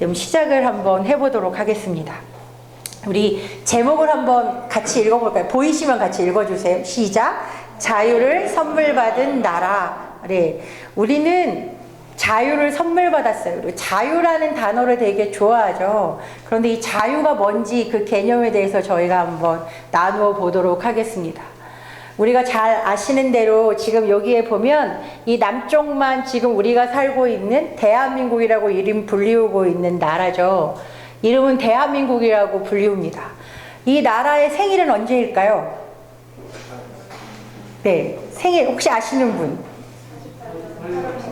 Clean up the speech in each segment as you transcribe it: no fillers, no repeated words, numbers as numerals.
그럼 시작을 한번 해보도록 하겠습니다. 우리 제목을 한번 같이 읽어볼까요? 보이시면 같이 읽어주세요. 시작. 자유를 선물 받은 나라. 네, 우리는 자유를 선물 받았어요. 그리고 자유라는 단어를 되게 좋아하죠. 그런데 이 자유가 뭔지 그 개념에 대해서 저희가 한번 나누어 보도록 하겠습니다. 우리가 잘 아시는 대로 지금 여기에 보면 이 남쪽만 지금 우리가 살고 있는 대한민국이라고 이름 불리우고 있는 나라죠. 이름은 대한민국이라고 불리웁니다. 이 나라의 생일은 언제일까요? 네, 생일 혹시 아시는 분?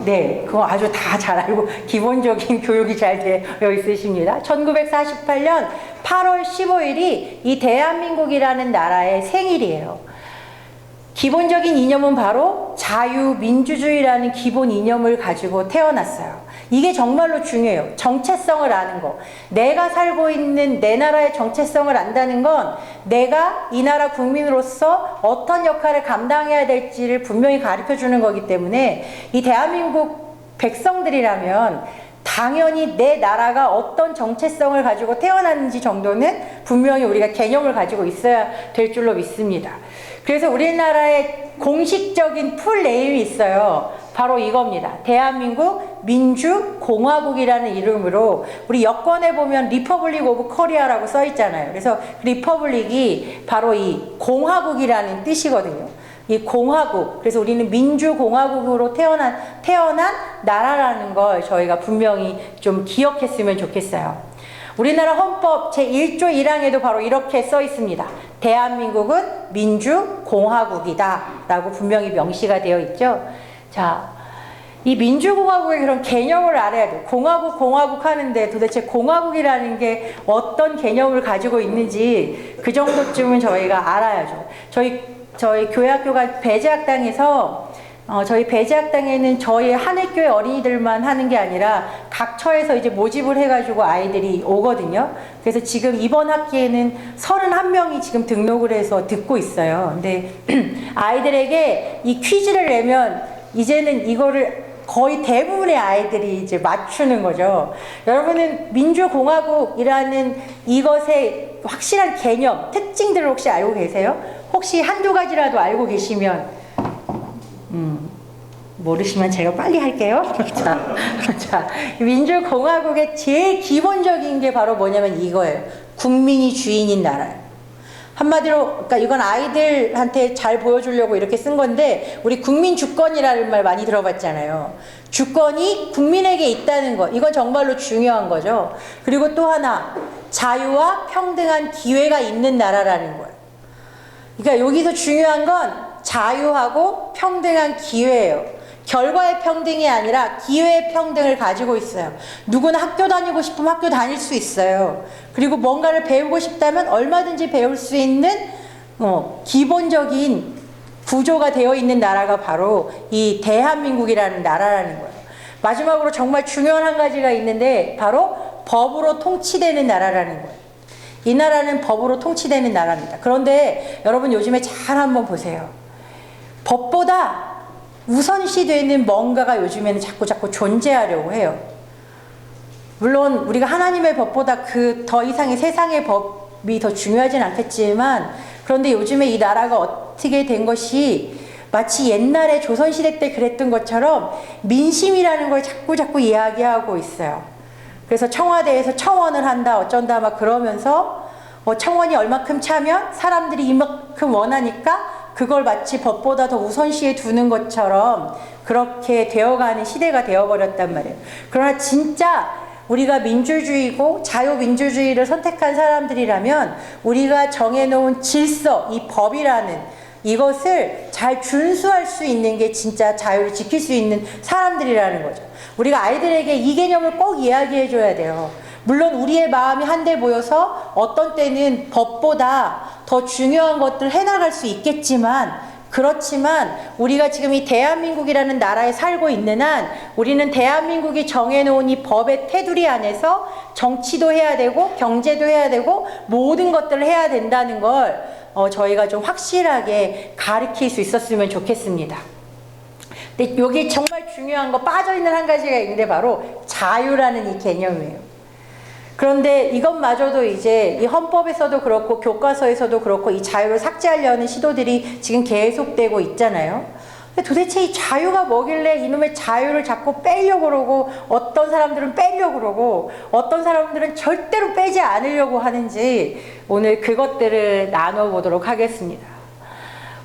네, 그거 아주 다 잘 알고 기본적인 교육이 잘 되어 있으십니다. 1948년 8월 15일이 이 대한민국이라는 나라의 생일이에요. 기본적인 이념은 바로 자유민주주의라는 기본 이념을 가지고 태어났어요. 이게 정말로 중요해요. 정체성을 아는 거. 내가 살고 있는 내 나라의 정체성을 안다는 건 내가 이 나라 국민으로서 어떤 역할을 감당해야 될지를 분명히 가르쳐 주는 거기 때문에 이 대한민국 백성들이라면 당연히 내 나라가 어떤 정체성을 가지고 태어났는지 정도는 분명히 우리가 개념을 가지고 있어야 될 줄로 믿습니다. 그래서 우리나라의 공식적인 풀네임이 있어요. 바로 이겁니다. 대한민국 민주공화국이라는 이름으로 우리 여권에 보면 리퍼블릭 오브 코리아라고 써 있잖아요. 그래서 리퍼블릭이 바로 이 공화국이라는 뜻이거든요. 이 공화국, 그래서 우리는 민주공화국으로 태어난 나라라는 걸 저희가 분명히 좀 기억했으면 좋겠어요. 우리나라 헌법 제1조 1항에도 바로 이렇게 써 있습니다. 대한민국은 민주공화국이다 라고 분명히 명시가 되어 있죠. 자, 이 민주공화국의 그런 개념을 알아야 돼요. 공화국 하는데 도대체 공화국이라는 게 어떤 개념을 가지고 있는지 그 정도쯤은 저희가 알아야죠. 저희 교회학교가 배제학당에서 저희 배제학당에는 저희 하늘교회 어린이들만 하는 게 아니라 각 처에서 이제 모집을 해가지고 아이들이 오거든요. 그래서 지금 이번 학기에는 31명이 지금 등록을 해서 듣고 있어요. 근데 아이들에게 이 퀴즈를 내면 이제는 이거를 거의 대부분의 아이들이 이제 맞추는 거죠. 여러분은 민주공화국이라는 이것의 확실한 개념, 특징들을 혹시 알고 계세요? 혹시 한두 가지라도 알고 계시면 모르시면 제가 빨리 할게요. 자, 민주공화국의 제일 기본적인 게 바로 뭐냐면 이거예요. 국민이 주인인 나라예요. 한마디로, 그러니까 이건 아이들한테 잘 보여주려고 이렇게 쓴 건데, 우리 국민주권이라는 말 많이 들어봤잖아요. 주권이 국민에게 있다는 것, 이건 정말로 중요한 거죠. 그리고 또 하나, 자유와 평등한 기회가 있는 나라라는 거예요. 그러니까 여기서 중요한 건 자유하고 평등한 기회예요. 결과의 평등이 아니라 기회의 평등을 가지고 있어요. 누구나 학교 다니고 싶으면 학교 다닐 수 있어요. 그리고 뭔가를 배우고 싶다면 얼마든지 배울 수 있는 기본적인 구조가 되어 있는 나라가 바로 이 대한민국이라는 나라라는 거예요. 마지막으로 정말 중요한 한 가지가 있는데 바로 법으로 통치되는 나라라는 거예요. 이 나라는 법으로 통치되는 나라입니다. 그런데 여러분 요즘에 잘 한번 보세요. 법보다 우선시되는 뭔가가 요즘에는 자꾸 존재하려고 해요. 물론 우리가 하나님의 법보다 그 더 이상의 세상의 법이 더 중요하진 않겠지만, 그런데 요즘에 이 나라가 어떻게 된 것이 마치 옛날에 조선시대 때 그랬던 것처럼 민심이라는 걸 자꾸 이야기하고 있어요. 그래서 청와대에서 청원을 한다 어쩐다 막 그러면서 청원이 얼마큼 차면 사람들이 이만큼 원하니까 그걸 마치 법보다 더 우선시해 두는 것처럼 그렇게 되어가는 시대가 되어버렸단 말이에요. 그러나 진짜 우리가 민주주의고 자유민주주의를 선택한 사람들이라면 우리가 정해놓은 질서, 이 법이라는 이것을 잘 준수할 수 있는 게 진짜 자유를 지킬 수 있는 사람들이라는 거죠. 우리가 아이들에게 이 개념을 꼭 이야기해 줘야 돼요. 물론 우리의 마음이 한데 모여서 어떤 때는 법보다 더 중요한 것들을 해나갈 수 있겠지만, 그렇지만 우리가 지금 이 대한민국이라는 나라에 살고 있는 한 우리는 대한민국이 정해놓은 이 법의 테두리 안에서 정치도 해야 되고 경제도 해야 되고 모든 것들을 해야 된다는 걸 저희가 좀 확실하게 가르칠 수 있었으면 좋겠습니다. 근데 여기 정말 중요한 거 빠져있는 한 가지가 있는데 바로 자유라는 이 개념이에요. 그런데 이것마저도 이제 이 헌법에서도 그렇고 교과서에서도 그렇고 이 자유를 삭제하려는 시도들이 지금 계속되고 있잖아요. 근데 도대체 이 자유가 뭐길래 이놈의 자유를 자꾸 빼려고 그러고 어떤 사람들은 빼려고 그러고 어떤 사람들은 절대로 빼지 않으려고 하는지 오늘 그것들을 나눠보도록 하겠습니다.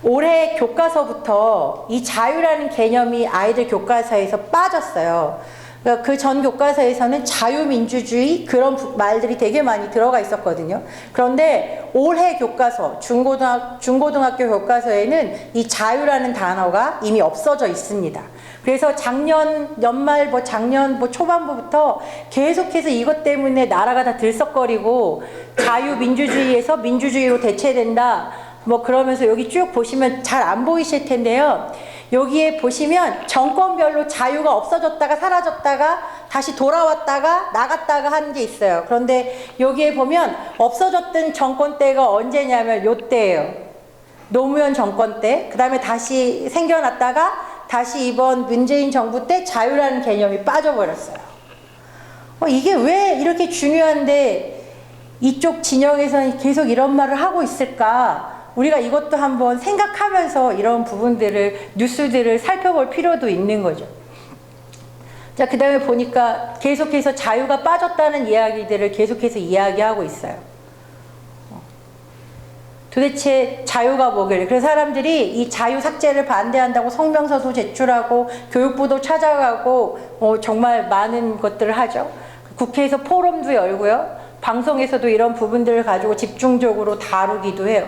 올해 교과서부터 이 자유라는 개념이 아이들 교과서에서 빠졌어요. 그 전 교과서에서는 자유민주주의 그런 말들이 되게 많이 들어가 있었거든요. 그런데 올해 교과서, 중고등학교 교과서에는 이 자유라는 단어가 이미 없어져 있습니다. 그래서 작년 연말, 작년 초반부부터 계속해서 이것 때문에 나라가 다 들썩거리고 자유민주주의에서 민주주의로 대체된다. 그러면서 여기 쭉 보시면 잘 안 보이실 텐데요. 여기에 보시면 정권별로 자유가 없어졌다가 사라졌다가 다시 돌아왔다가 나갔다가 하는 게 있어요. 그런데 여기에 보면 없어졌던 정권 때가 언제냐면 요때예요. 노무현 정권 때, 그 다음에 다시 생겨났다가 다시 이번 문재인 정부 때 자유라는 개념이 빠져버렸어요. 이게 왜 이렇게 중요한데 이쪽 진영에서는 계속 이런 말을 하고 있을까? 우리가 이것도 한번 생각하면서 이런 부분들을, 뉴스들을 살펴볼 필요도 있는 거죠. 자, 그 다음에 보니까 계속해서 자유가 빠졌다는 이야기들을 계속해서 이야기하고 있어요. 도대체 자유가 뭐길래. 그래서 사람들이 이 자유 삭제를 반대한다고 성명서도 제출하고 교육부도 찾아가고 정말 많은 것들을 하죠. 국회에서 포럼도 열고요. 방송에서도 이런 부분들을 가지고 집중적으로 다루기도 해요.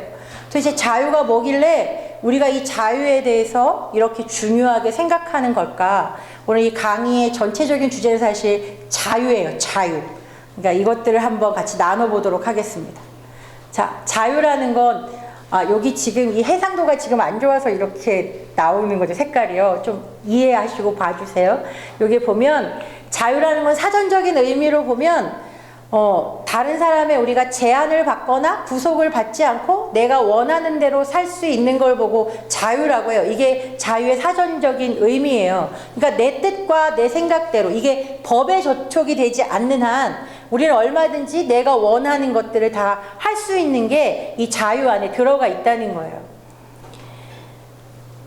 도대체 자유가 뭐길래 우리가 이 자유에 대해서 이렇게 중요하게 생각하는 걸까? 오늘 이 강의의 전체적인 주제는 사실 자유예요. 자유. 그러니까 이것들을 한번 같이 나눠보도록 하겠습니다. 자, 자유라는 건 여기 지금 이 해상도가 지금 안 좋아서 이렇게 나오는 거죠. 색깔이요. 좀 이해하시고 봐주세요. 여기 보면 자유라는 건 사전적인 의미로 보면 다른 사람의 우리가 제한을 받거나 구속을 받지 않고 내가 원하는 대로 살 수 있는 걸 보고 자유라고 해요. 이게 자유의 사전적인 의미예요. 그러니까 내 뜻과 내 생각대로 이게 법에 저촉이 되지 않는 한 우리는 얼마든지 내가 원하는 것들을 다 할 수 있는 게 이 자유 안에 들어가 있다는 거예요.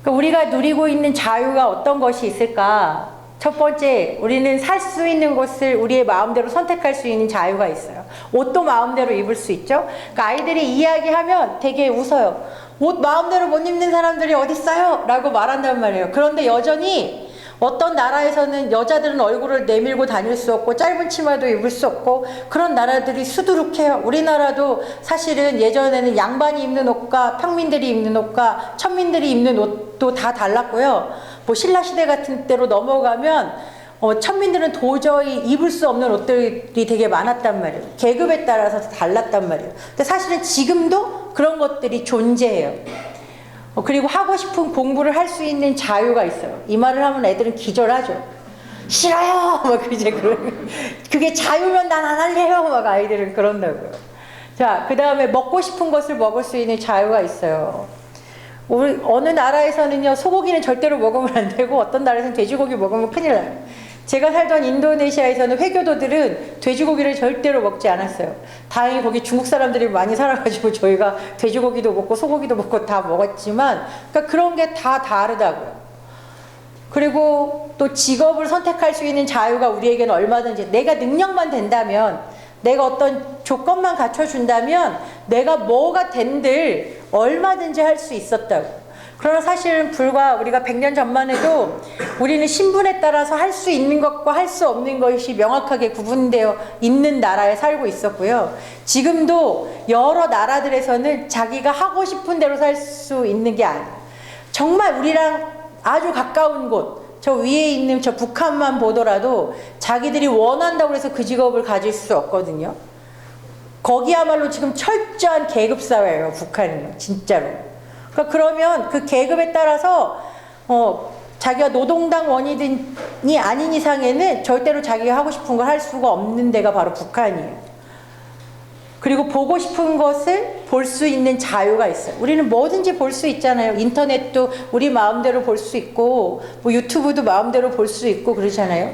그러니까 우리가 누리고 있는 자유가 어떤 것이 있을까? 첫 번째, 우리는 살 수 있는 곳을 우리의 마음대로 선택할 수 있는 자유가 있어요. 옷도 마음대로 입을 수 있죠. 그러니까 아이들이 이야기하면 되게 웃어요. 옷 마음대로 못 입는 사람들이 어딨어요? 라고 말한단 말이에요. 그런데 여전히 어떤 나라에서는 여자들은 얼굴을 내밀고 다닐 수 없고 짧은 치마도 입을 수 없고 그런 나라들이 수두룩해요. 우리나라도 사실은 예전에는 양반이 입는 옷과 평민들이 입는 옷과 천민들이 입는 옷도 다 달랐고요. 신라시대 같은 때로 넘어가면 천민들은 도저히 입을 수 없는 옷들이 되게 많았단 말이에요. 계급에 따라서 달랐단 말이에요. 근데 사실은 지금도 그런 것들이 존재해요. 그리고 하고 싶은 공부를 할 수 있는 자유가 있어요. 이 말을 하면 애들은 기절하죠. 싫어요! 이제 그게 자유면 난 안 할래요! 아이들은 그런다고요. 자, 그 다음에 먹고 싶은 것을 먹을 수 있는 자유가 있어요. 우리 어느 나라에서는요, 소고기는 절대로 먹으면 안 되고 어떤 나라에서는 돼지고기 먹으면 큰일 나요. 제가 살던 인도네시아에서는 회교도들은 돼지고기를 절대로 먹지 않았어요. 다행히 거기 중국 사람들이 많이 살아가지고 저희가 돼지고기도 먹고 소고기도 먹고 다 먹었지만, 그러니까 그런 게 다 다르다고요. 그리고 또 직업을 선택할 수 있는 자유가 우리에게는 얼마든지, 내가 능력만 된다면, 내가 어떤 조건만 갖춰준다면 내가 뭐가 된들 얼마든지 할 수 있었다고. 그러나 사실은 불과 우리가 100년 전만 해도 우리는 신분에 따라서 할 수 있는 것과 할 수 없는 것이 명확하게 구분되어 있는 나라에 살고 있었고요. 지금도 여러 나라들에서는 자기가 하고 싶은 대로 살 수 있는 게 아니에요. 정말 우리랑 아주 가까운 곳, 저 위에 있는 저 북한만 보더라도 자기들이 원한다고 해서 그 직업을 가질 수 없거든요. 거기야말로 지금 철저한 계급사회예요, 북한은요, 진짜로. 그러니까 그러면 그 계급에 따라서 자기가 노동당 원인이 아닌 이상에는 절대로 자기가 하고 싶은 걸 할 수가 없는 데가 바로 북한이에요. 그리고 보고 싶은 것을 볼 수 있는 자유가 있어요. 우리는 뭐든지 볼 수 있잖아요. 인터넷도 우리 마음대로 볼 수 있고, 유튜브도 마음대로 볼 수 있고 그러잖아요.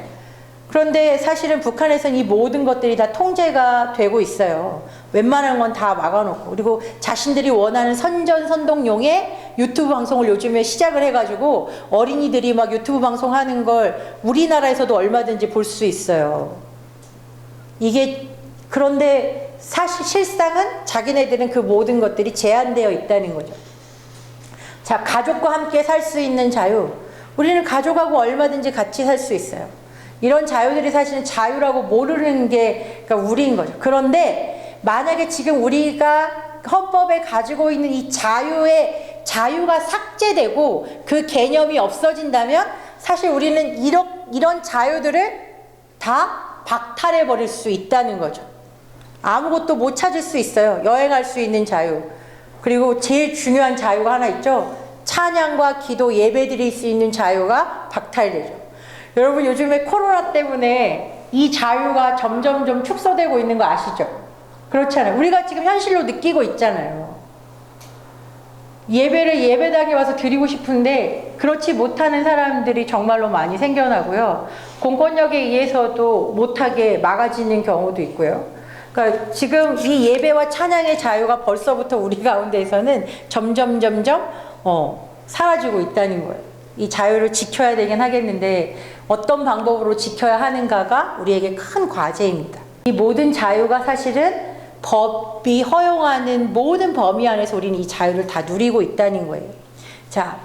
그런데 사실은 북한에서는 이 모든 것들이 다 통제가 되고 있어요. 웬만한 건 다 막아놓고. 그리고 자신들이 원하는 선전선동용의 유튜브 방송을 요즘에 시작을 해가지고 어린이들이 막 유튜브 방송하는 걸 우리나라에서도 얼마든지 볼 수 있어요. 이게 그런데 사실 실상은 자기네들은 그 모든 것들이 제한되어 있다는 거죠. 자, 가족과 함께 살 수 있는 자유. 우리는 가족하고 얼마든지 같이 살 수 있어요. 이런 자유들이 사실은 자유라고 모르는 게 그러니까 우리인 거죠. 그런데 만약에 지금 우리가 헌법에 가지고 있는 이 자유가 삭제되고 그 개념이 없어진다면 사실 우리는 이런 자유들을 다 박탈해 버릴 수 있다는 거죠. 아무것도 못 찾을 수 있어요. 여행할 수 있는 자유. 그리고 제일 중요한 자유가 하나 있죠. 찬양과 기도, 예배 드릴 수 있는 자유가 박탈되죠. 여러분 요즘에 코로나 때문에 이 자유가 점점점 축소되고 있는 거 아시죠? 그렇잖아요. 우리가 지금 현실로 느끼고 있잖아요. 예배를 예배당에 와서 드리고 싶은데 그렇지 못하는 사람들이 정말로 많이 생겨나고요. 공권력에 의해서도 못하게 막아지는 경우도 있고요. 그러니까 지금 이 예배와 찬양의 자유가 벌써부터 우리 가운데에서는 점점 사라지고 있다는 거예요. 이 자유를 지켜야 되긴 하겠는데 어떤 방법으로 지켜야 하는가가 우리에게 큰 과제입니다. 이 모든 자유가 사실은 법이 허용하는 모든 범위 안에서 우리는 이 자유를 다 누리고 있다는 거예요. 자,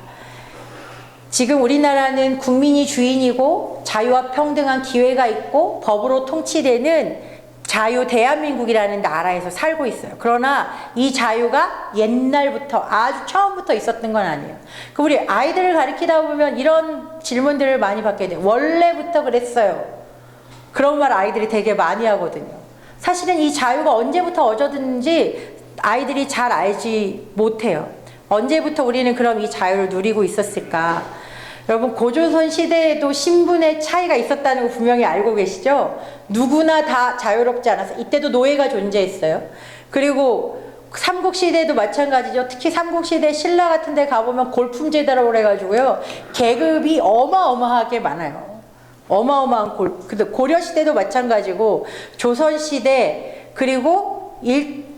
지금 우리나라는 국민이 주인이고 자유와 평등한 기회가 있고 법으로 통치되는 자유 대한민국이라는 나라에서 살고 있어요. 그러나 이 자유가 옛날부터 아주 처음부터 있었던 건 아니에요. 그 우리 아이들을 가르치다 보면 이런 질문들을 많이 받게 돼요. 원래부터 그랬어요. 그런 말 아이들이 되게 많이 하거든요. 사실은 이 자유가 언제부터 얻어졌는지 아이들이 잘 알지 못해요. 언제부터 우리는 그럼 이 자유를 누리고 있었을까? 여러분 고조선 시대에도 신분의 차이가 있었다는 거 분명히 알고 계시죠? 누구나 다 자유롭지 않아서 이때도 노예가 존재했어요. 그리고 삼국시대도 마찬가지죠. 특히 삼국시대 신라 같은 데 가보면 골품제다라고 그래가지고요. 계급이 어마어마하게 많아요. 어마어마한 근데 고려시대도 마찬가지고 조선시대 그리고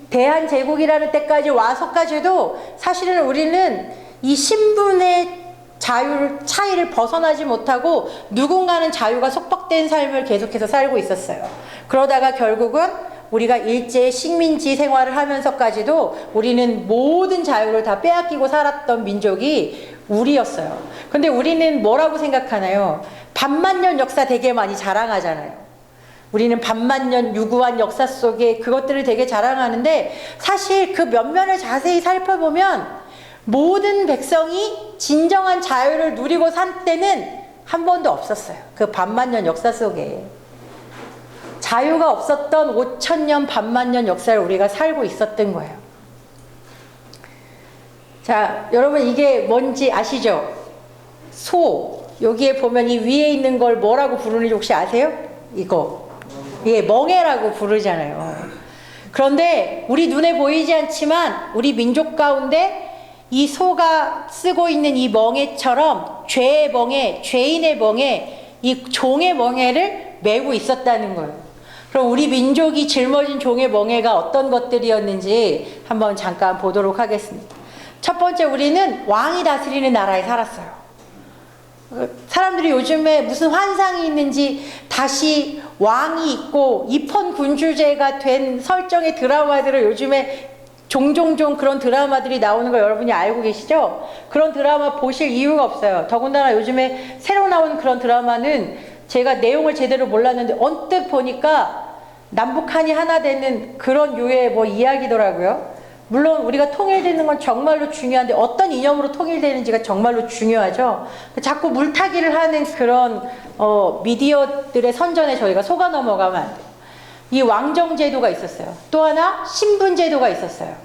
대한제국이라는 때까지 와서까지도 사실은 우리는 이 신분의 차이를 벗어나지 못하고 누군가는 자유가 속박된 삶을 계속해서 살고 있었어요. 그러다가 결국은 우리가 일제 식민지 생활을 하면서까지도 우리는 모든 자유를 다 빼앗기고 살았던 민족이 우리였어요. 근데 우리는 뭐라고 생각하나요? 반만년 역사 되게 많이 자랑하잖아요. 우리는 반만년 유구한 역사 속에 그것들을 되게 자랑하는데 사실 그 면면을 자세히 살펴보면 모든 백성이 진정한 자유를 누리고 산 때는 한 번도 없었어요. 그 반만년 역사 속에. 자유가 없었던 5,000년, 반만년 역사를 우리가 살고 있었던 거예요. 자, 여러분 이게 뭔지 아시죠? 소. 여기에 보면 이 위에 있는 걸 뭐라고 부르는지 혹시 아세요? 이거. 예, 멍에라고 부르잖아요. 그런데 우리 눈에 보이지 않지만 우리 민족 가운데 이 소가 쓰고 있는 이 멍에처럼 죄의 멍에, 죄인의 멍에, 이 종의 멍에를 메고 있었다는 거예요. 그럼 우리 민족이 짊어진 종의 멍에가 어떤 것들이었는지 한번 잠깐 보도록 하겠습니다. 첫 번째, 우리는 왕이 다스리는 나라에 살았어요. 사람들이 요즘에 무슨 환상이 있는지 다시 왕이 있고 입헌군주제가 된 설정의 드라마들을 요즘에 종종 그런 드라마들이 나오는 거 여러분이 알고 계시죠? 그런 드라마 보실 이유가 없어요. 더군다나 요즘에 새로 나오는 그런 드라마는 제가 내용을 제대로 몰랐는데 언뜻 보니까 남북한이 하나 되는 그런 유의 이야기더라고요. 물론 우리가 통일되는 건 정말로 중요한데 어떤 이념으로 통일되는지가 정말로 중요하죠. 자꾸 물타기를 하는 그런 미디어들의 선전에 저희가 속아 넘어가면 안 돼요. 이 왕정제도가 있었어요. 또 하나 신분제도가 있었어요.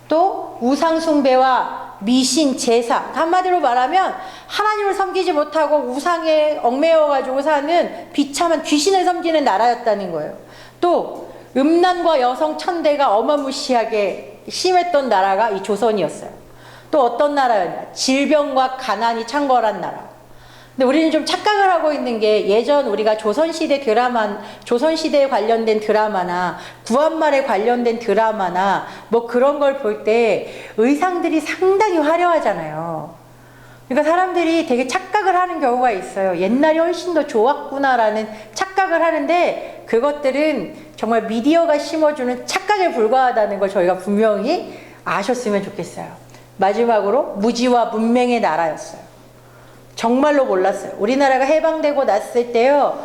또 우상숭배와 미신, 제사. 한마디로 말하면 하나님을 섬기지 못하고 우상에 얽매여가지고 사는 비참한 귀신을 섬기는 나라였다는 거예요. 또 음란과 여성 천대가 어마무시하게 심했던 나라가 이 조선이었어요. 또 어떤 나라였냐? 질병과 가난이 창궐한 나라. 근데 우리는 좀 착각을 하고 있는 게 예전 우리가 조선시대에 관련된 드라마나 구한말에 관련된 드라마나 뭐 그런 걸 볼 때 의상들이 상당히 화려하잖아요. 그러니까 사람들이 되게 착각을 하는 경우가 있어요. 옛날이 훨씬 더 좋았구나라는 착각을 하는데 그것들은 정말 미디어가 심어주는 착각에 불과하다는 걸 저희가 분명히 아셨으면 좋겠어요. 마지막으로 무지와 문맹의 나라였어요. 정말로 몰랐어요. 우리나라가 해방되고 났을 때요,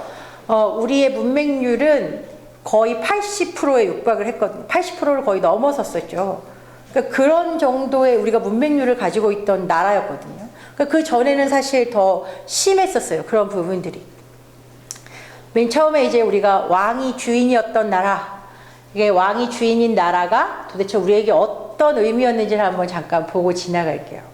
우리의 문맹률은 거의 80%에 육박을 했거든요. 80%를 거의 넘어섰었죠. 그러니까 그런 정도의 우리가 문맹률을 가지고 있던 나라였거든요. 그러니까 그 전에는 사실 더 심했었어요. 그런 부분들이. 맨 처음에 이제 우리가 왕이 주인이었던 나라, 이게 왕이 주인인 나라가 도대체 우리에게 어떤 의미였는지를 한번 잠깐 보고 지나갈게요.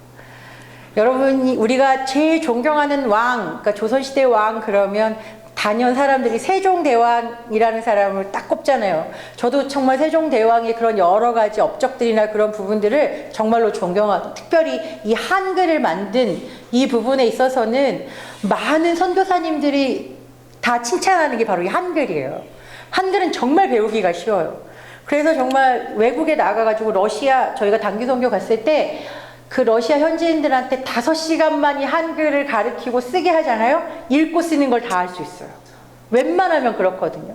여러분이 우리가 제일 존경하는 왕, 그러니까 조선시대 왕 그러면 단연 사람들이 세종대왕이라는 사람을 딱 꼽잖아요. 저도 정말 세종대왕의 그런 여러 가지 업적들이나 그런 부분들을 정말로 존경하고, 특별히 이 한글을 만든 이 부분에 있어서는 많은 선교사님들이 다 칭찬하는 게 바로 이 한글이에요. 한글은 정말 배우기가 쉬워요. 그래서 정말 외국에 나가가지고 러시아, 저희가 단기 선교 갔을 때 그 러시아 현지인들한테 5시간만 이 한글을 가르치고 쓰게 하잖아요. 읽고 쓰는 걸 다 할 수 있어요. 웬만하면 그렇거든요.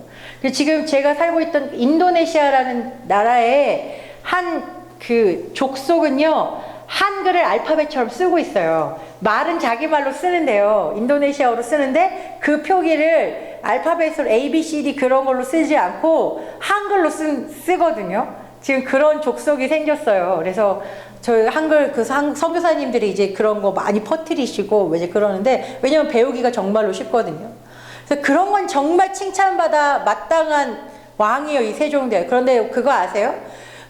지금 제가 살고 있던 인도네시아라는 나라의 한 그 족속은요, 한글을 알파벳처럼 쓰고 있어요. 말은 자기 말로 쓰는데요. 인도네시아어로 쓰는데 그 표기를 알파벳으로 A, B, C, D 그런 걸로 쓰지 않고 한글로 쓰거든요. 지금 그런 족속이 생겼어요. 그래서 저희 한글 그 선교사님들이 이제 그런 거 많이 퍼뜨리시고 이제 그러는데, 왜냐면 배우기가 정말로 쉽거든요. 그래서 그런 건 정말 칭찬받아 마땅한 왕이에요, 이 세종대왕. 그런데 그거 아세요?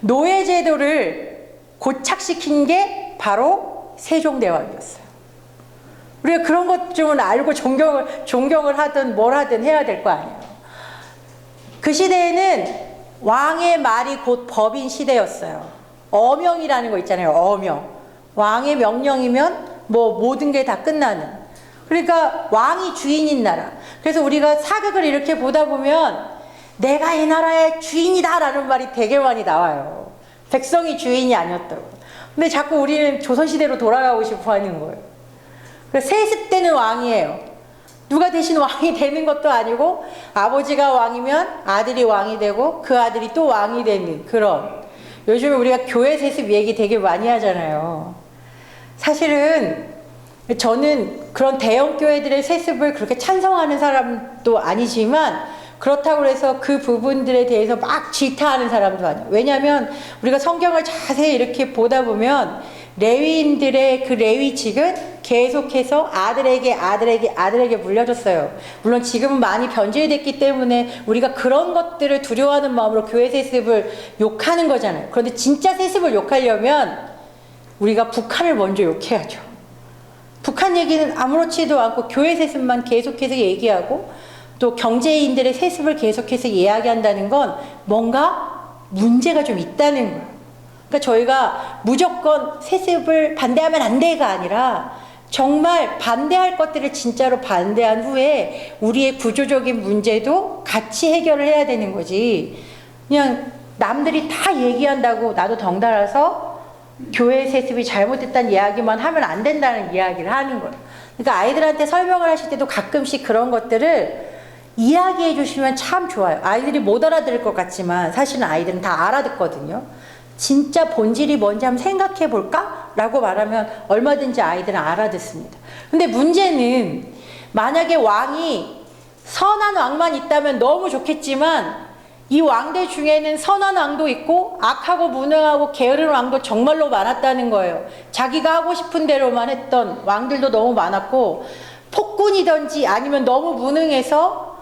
노예제도를 고착시킨 게 바로 세종대왕이었어요. 우리가 그런 것 좀 알고 존경을 하든 뭘 하든 해야 될 거 아니에요. 그 시대에는 왕의 말이 곧 법인 시대였어요. 어명이라는 거 있잖아요. 어명. 왕의 명령이면 뭐 모든 게 다 끝나는. 그러니까 왕이 주인인 나라. 그래서 우리가 사극을 이렇게 보다 보면 내가 이 나라의 주인이다 라는 말이 되게 많이 나와요. 백성이 주인이 아니었다고. 근데 자꾸 우리는 조선시대로 돌아가고 싶어 하는 거예요. 그래서 세습 때는 왕이에요. 누가 대신 왕이 되는 것도 아니고, 아버지가 왕이면 아들이 왕이 되고 그 아들이 또 왕이 되는 그런. 요즘에 우리가 교회 세습 얘기 되게 많이 하잖아요. 사실은 저는 그런 대형 교회들의 세습을 그렇게 찬성하는 사람도 아니지만, 그렇다고 해서 그 부분들에 대해서 막 질타하는 사람도 아니에요. 왜냐하면 우리가 성경을 자세히 이렇게 보다 보면 레위인들의 그 레위직은 계속해서 아들에게 물려줬어요. 물론 지금은 많이 변질됐기 때문에 우리가 그런 것들을 두려워하는 마음으로 교회 세습을 욕하는 거잖아요. 그런데 진짜 세습을 욕하려면 우리가 북한을 먼저 욕해야죠. 북한 얘기는 아무렇지도 않고 교회 세습만 계속해서 얘기하고 또 경제인들의 세습을 계속해서 이야기한다는 건 뭔가 문제가 좀 있다는 거예요. 그러니까 저희가 무조건 세습을 반대하면 안 돼가 아니라 정말 반대할 것들을 진짜로 반대한 후에 우리의 구조적인 문제도 같이 해결을 해야 되는 거지. 그냥 남들이 다 얘기한다고 나도 덩달아서 교회 세습이 잘못됐다는 이야기만 하면 안 된다는 이야기를 하는 거예요. 그러니까 아이들한테 설명을 하실 때도 가끔씩 그런 것들을 이야기해 주시면 참 좋아요. 아이들이 못 알아들을 것 같지만 사실은 아이들은 다 알아듣거든요. 진짜 본질이 뭔지 한번 생각해 볼까? 라고 말하면 얼마든지 아이들은 알아듣습니다. 근데 문제는 만약에 왕이 선한 왕만 있다면 너무 좋겠지만 이 왕들 중에는 선한 왕도 있고 악하고 무능하고 게으른 왕도 정말로 많았다는 거예요. 자기가 하고 싶은 대로만 했던 왕들도 너무 많았고, 폭군이든지 아니면 너무 무능해서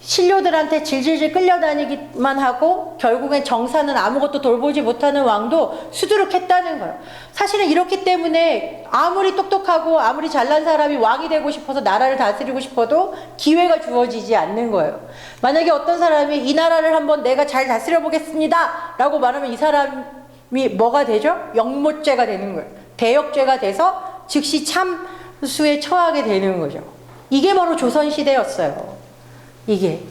신료들한테 질질질 끌려다니기만 하고 결국엔 정사는 아무것도 돌보지 못하는 왕도 수두룩했다는 거예요. 사실은 이렇기 때문에 아무리 똑똑하고 아무리 잘난 사람이 왕이 되고 싶어서 나라를 다스리고 싶어도 기회가 주어지지 않는 거예요. 만약에 어떤 사람이 이 나라를 한번 내가 잘 다스려 보겠습니다 라고 말하면 이 사람이 뭐가 되죠? 역모죄가 되는 거예요. 대역죄가 돼서 즉시 수에 처하게 되는 거죠. 이게 바로 조선시대였어요. 이게.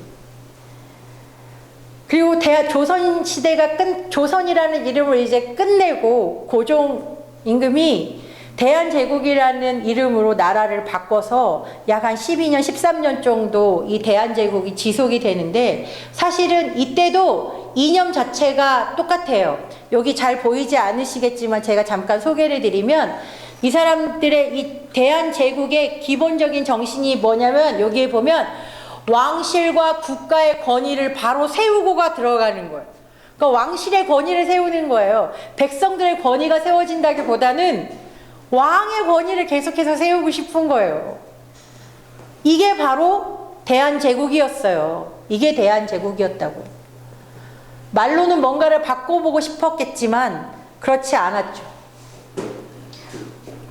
그리고 조선시대가 조선이라는 이름을 이제 끝내고 고종 임금이 대한제국이라는 이름으로 나라를 바꿔서 약 한 12년, 13년 정도 이 대한제국이 지속이 되는데 사실은 이때도 이념 자체가 똑같아요. 여기 잘 보이지 않으시겠지만 제가 잠깐 소개를 드리면 이 사람들의 이 대한제국의 기본적인 정신이 뭐냐면 여기에 보면 왕실과 국가의 권위를 바로 세우고가 들어가는 거예요. 그러니까 왕실의 권위를 세우는 거예요. 백성들의 권위가 세워진다기보다는 왕의 권위를 계속해서 세우고 싶은 거예요. 이게 바로 대한제국이었어요. 이게 대한제국이었다고. 말로는 뭔가를 바꿔보고 싶었겠지만 그렇지 않았죠.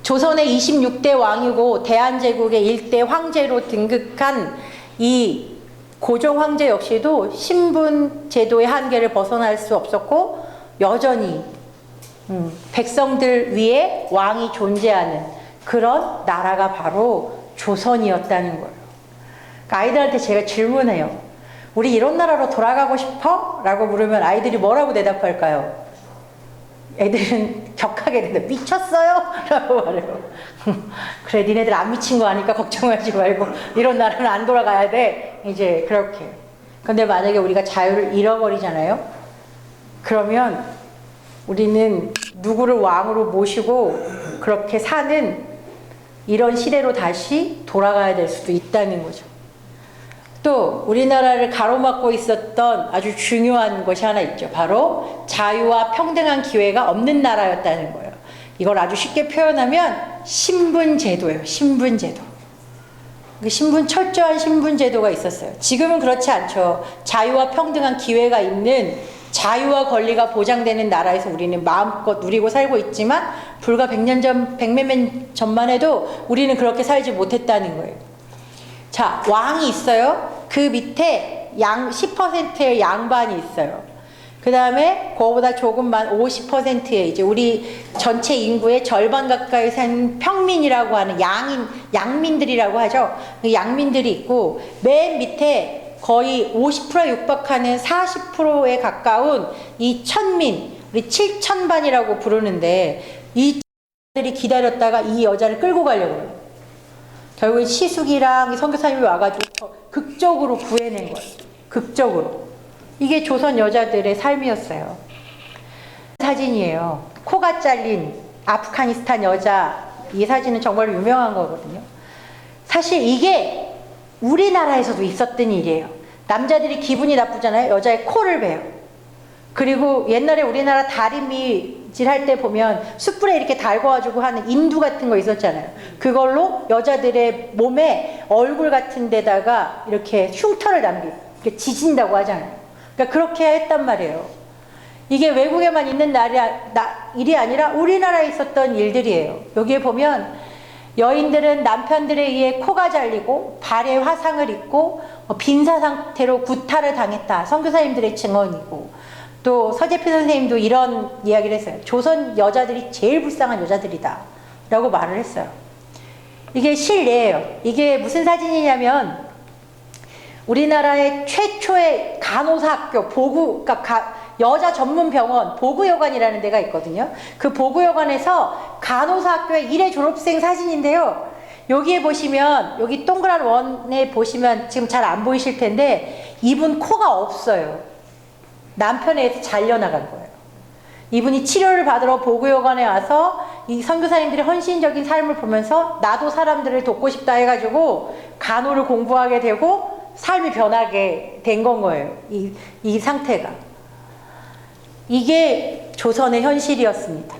조선의 26대 왕이고 대한제국의 1대 황제로 등극한 이 고종 황제 역시도 신분 제도의 한계를 벗어날 수 없었고 여전히 백성들 위에 왕이 존재하는 그런 나라가 바로 조선이었다는 거예요. 그러니까 아이들한테 제가 질문해요. 우리 이런 나라로 돌아가고 싶어? 라고 물으면 아이들이 뭐라고 대답할까요? 애들은 격하게 대답, 미쳤어요? 라고 말해요. 그래, 니네들 안 미친 거 아니까 걱정하지 말고 이런 나라는 안 돌아가야 돼. 이제 그렇게. 근데 만약에 우리가 자유를 잃어버리잖아요? 그러면 우리는 누구를 왕으로 모시고 그렇게 사는 이런 시대로 다시 돌아가야 될 수도 있다는 거죠. 또 우리나라를 가로막고 있었던 아주 중요한 것이 하나 있죠. 바로 자유와 평등한 기회가 없는 나라였다는 거예요. 이걸 아주 쉽게 표현하면 신분제도예요. 신분제도. 철저한 신분제도가 있었어요. 지금은 그렇지 않죠. 자유와 평등한 기회가 있는 자유와 권리가 보장되는 나라에서 우리는 마음껏 누리고 살고 있지만 불과 100년 전, 100몇 년 전만 해도 우리는 그렇게 살지 못했다는 거예요. 자, 왕이 있어요. 그 밑에 10%의 양반이 있어요. 그 다음에 그거보다 조금만 50%의 이제 우리 전체 인구의 절반 가까이 산 평민이라고 하는 양민들이라고 하죠. 양민들이 있고 맨 밑에 거의 50%에 육박하는 40%에 가까운 이 천민, 우리 7천반이라고 부르는데 이 들이 기다렸다가 이 여자를 끌고 가려고 해요. 결국에 시숙이랑 선교사님이 와가지고 극적으로 구해낸 거예요. 극적으로. 이게 조선 여자들의 삶이었어요. 사진이에요. 코가 잘린 아프가니스탄 여자. 이 사진은 정말 유명한 거거든요. 사실 이게 우리나라에서도 있었던 일이에요. 남자들이 기분이 나쁘잖아요. 여자의 코를 베요. 그리고 옛날에 우리나라 다리미질 할 때 보면 숯불에 이렇게 달궈가지고 하는 인두 같은 거 있었잖아요. 그걸로 여자들의 몸에 얼굴 같은 데다가 이렇게 흉터를 남기고 이렇게 지진다고 하잖아요. 그러니까 그렇게 했단 말이에요. 이게 외국에만 있는 일이 아니라 우리나라에 있었던 일들이에요. 여기에 보면 여인들은 남편들에 의해 코가 잘리고 발에 화상을 입고 빈사 상태로 구타를 당했다. 선교사님들의 증언이고 또 서재필 선생님도 이런 이야기를 했어요. 조선 여자들이 제일 불쌍한 여자들이다 라고 말을 했어요. 이게 실례예요. 이게 무슨 사진이냐면 우리나라의 최초의 간호사 학교 그러니까 여자 전문 병원 보구여관이라는 데가 있거든요. 그 보구여관에서 간호사 학교의 1회 졸업생 사진인데요. 여기에 보시면 여기 동그란 원에 보시면 지금 잘 안 보이실 텐데 이분 코가 없어요. 남편에 의해서 잘려나간 거예요. 이분이 치료를 받으러 보구여관에 와서 이 선교사님들의 헌신적인 삶을 보면서 나도 사람들을 돕고 싶다 해가지고 간호를 공부하게 되고 삶이 변하게 된 건 거예요. 이 상태가. 이게 조선의 현실이었습니다.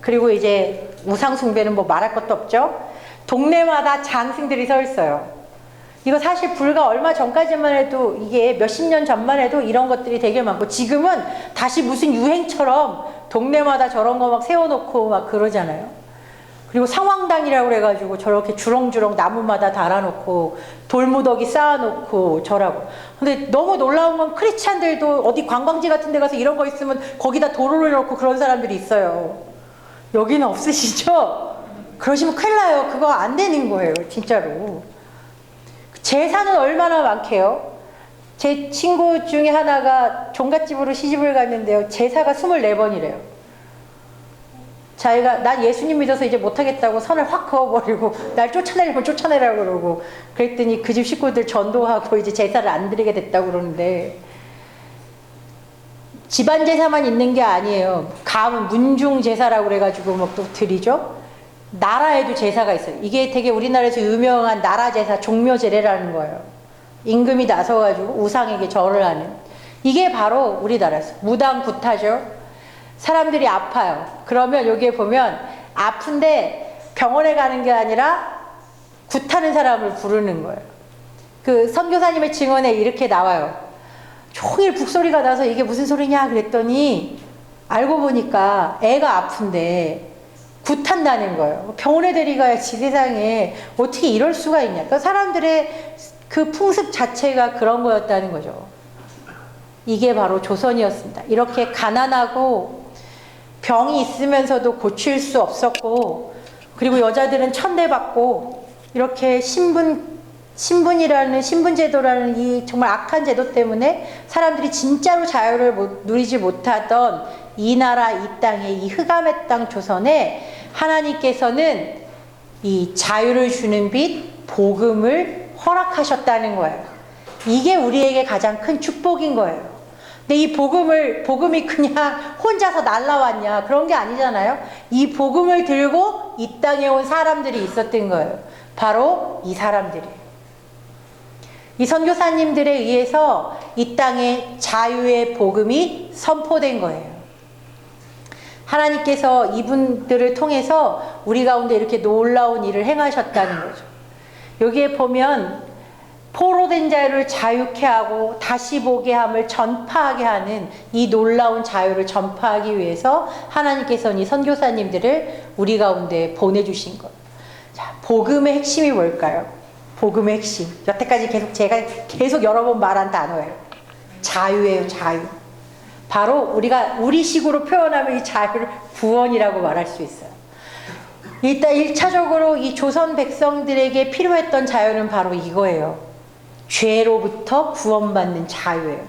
그리고 이제 우상숭배는 뭐 말할 것도 없죠. 동네마다 장승들이 서 있어요. 이거 사실 불과 얼마 전까지만 해도 이게 몇십 년 전만 해도 이런 것들이 되게 많고 지금은 다시 무슨 유행처럼 동네마다 저런 거 막 세워놓고 막 그러잖아요. 그리고 상황당이라고 그래가지고 저렇게 주렁주렁 나무마다 달아놓고 돌무더기 쌓아놓고 저라고. 근데 너무 놀라운 건 크리스찬들도 어디 관광지 같은 데 가서 이런 거 있으면 거기다 돌을 놓고 그런 사람들이 있어요. 여기는 없으시죠? 그러시면 큰일 나요. 그거 안 되는 거예요. 진짜로. 제사는 얼마나 많게요? 제 친구 중에 하나가 종갓집으로 시집을 갔는데요. 제사가 24번이래요. 자기가 난 예수님 믿어서 이제 못하겠다고 선을 확 그어버리고 날 쫓아내려면 쫓아내라고 그러고 그랬더니 그 집 식구들 전도하고 이제 제사를 안 드리게 됐다고 그러는데 집안 제사만 있는 게 아니에요. 가문 문중 제사라고 그래가지고 뭐 또 드리죠. 나라에도 제사가 있어요. 이게 되게 우리나라에서 유명한 나라 제사 종묘제례라는 거예요. 임금이 나서가지고 우상에게 절을 하는. 이게 바로 우리나라에서 무당구타죠. 사람들이 아파요. 그러면 여기에 보면 아픈데 병원에 가는 게 아니라 굿하는 사람을 부르는 거예요. 그 선교사님의 증언에 이렇게 나와요. 종일 북소리가 나서 이게 무슨 소리냐 그랬더니 알고 보니까 애가 아픈데 굿한다는 거예요. 병원에 데려가야지 세상에 어떻게 이럴 수가 있냐. 그러니까 사람들의 그 풍습 자체가 그런 거였다는 거죠. 이게 바로 조선이었습니다. 이렇게 가난하고 병이 있으면서도 고칠 수 없었고 그리고 여자들은 천대받고 이렇게 신분제도라는 이 정말 악한 제도 때문에 사람들이 진짜로 자유를 누리지 못하던 이 나라 이 땅에 이 흑암의 땅 조선에 하나님께서는 이 자유를 주는 빛 복음을 허락하셨다는 거예요. 이게 우리에게 가장 큰 축복인 거예요. 근데 이 복음이 그냥 혼자서 날라왔냐 그런 게 아니잖아요. 이 복음을 들고 이 땅에 온 사람들이 있었던 거예요. 바로 이 사람들이에요. 이 선교사님들에 의해서 이 땅에 자유의 복음이 선포된 거예요. 하나님께서 이분들을 통해서 우리 가운데 이렇게 놀라운 일을 행하셨다는 거죠. 여기에 보면 포로된 자유를 자유케 하고 다시 보게 함을 전파하게 하는 이 놀라운 자유를 전파하기 위해서 하나님께서는 이 선교사님들을 우리 가운데 보내주신 것. 자, 복음의 핵심이 뭘까요? 복음의 핵심. 여태까지 제가 계속 여러 번 말한 단어예요. 자유예요, 자유. 바로 우리 식으로 표현하면 이 자유를 구원이라고 말할 수 있어요. 일단 1차적으로 이 조선 백성들에게 필요했던 자유는 바로 이거예요. 죄로부터 구원받는 자유예요.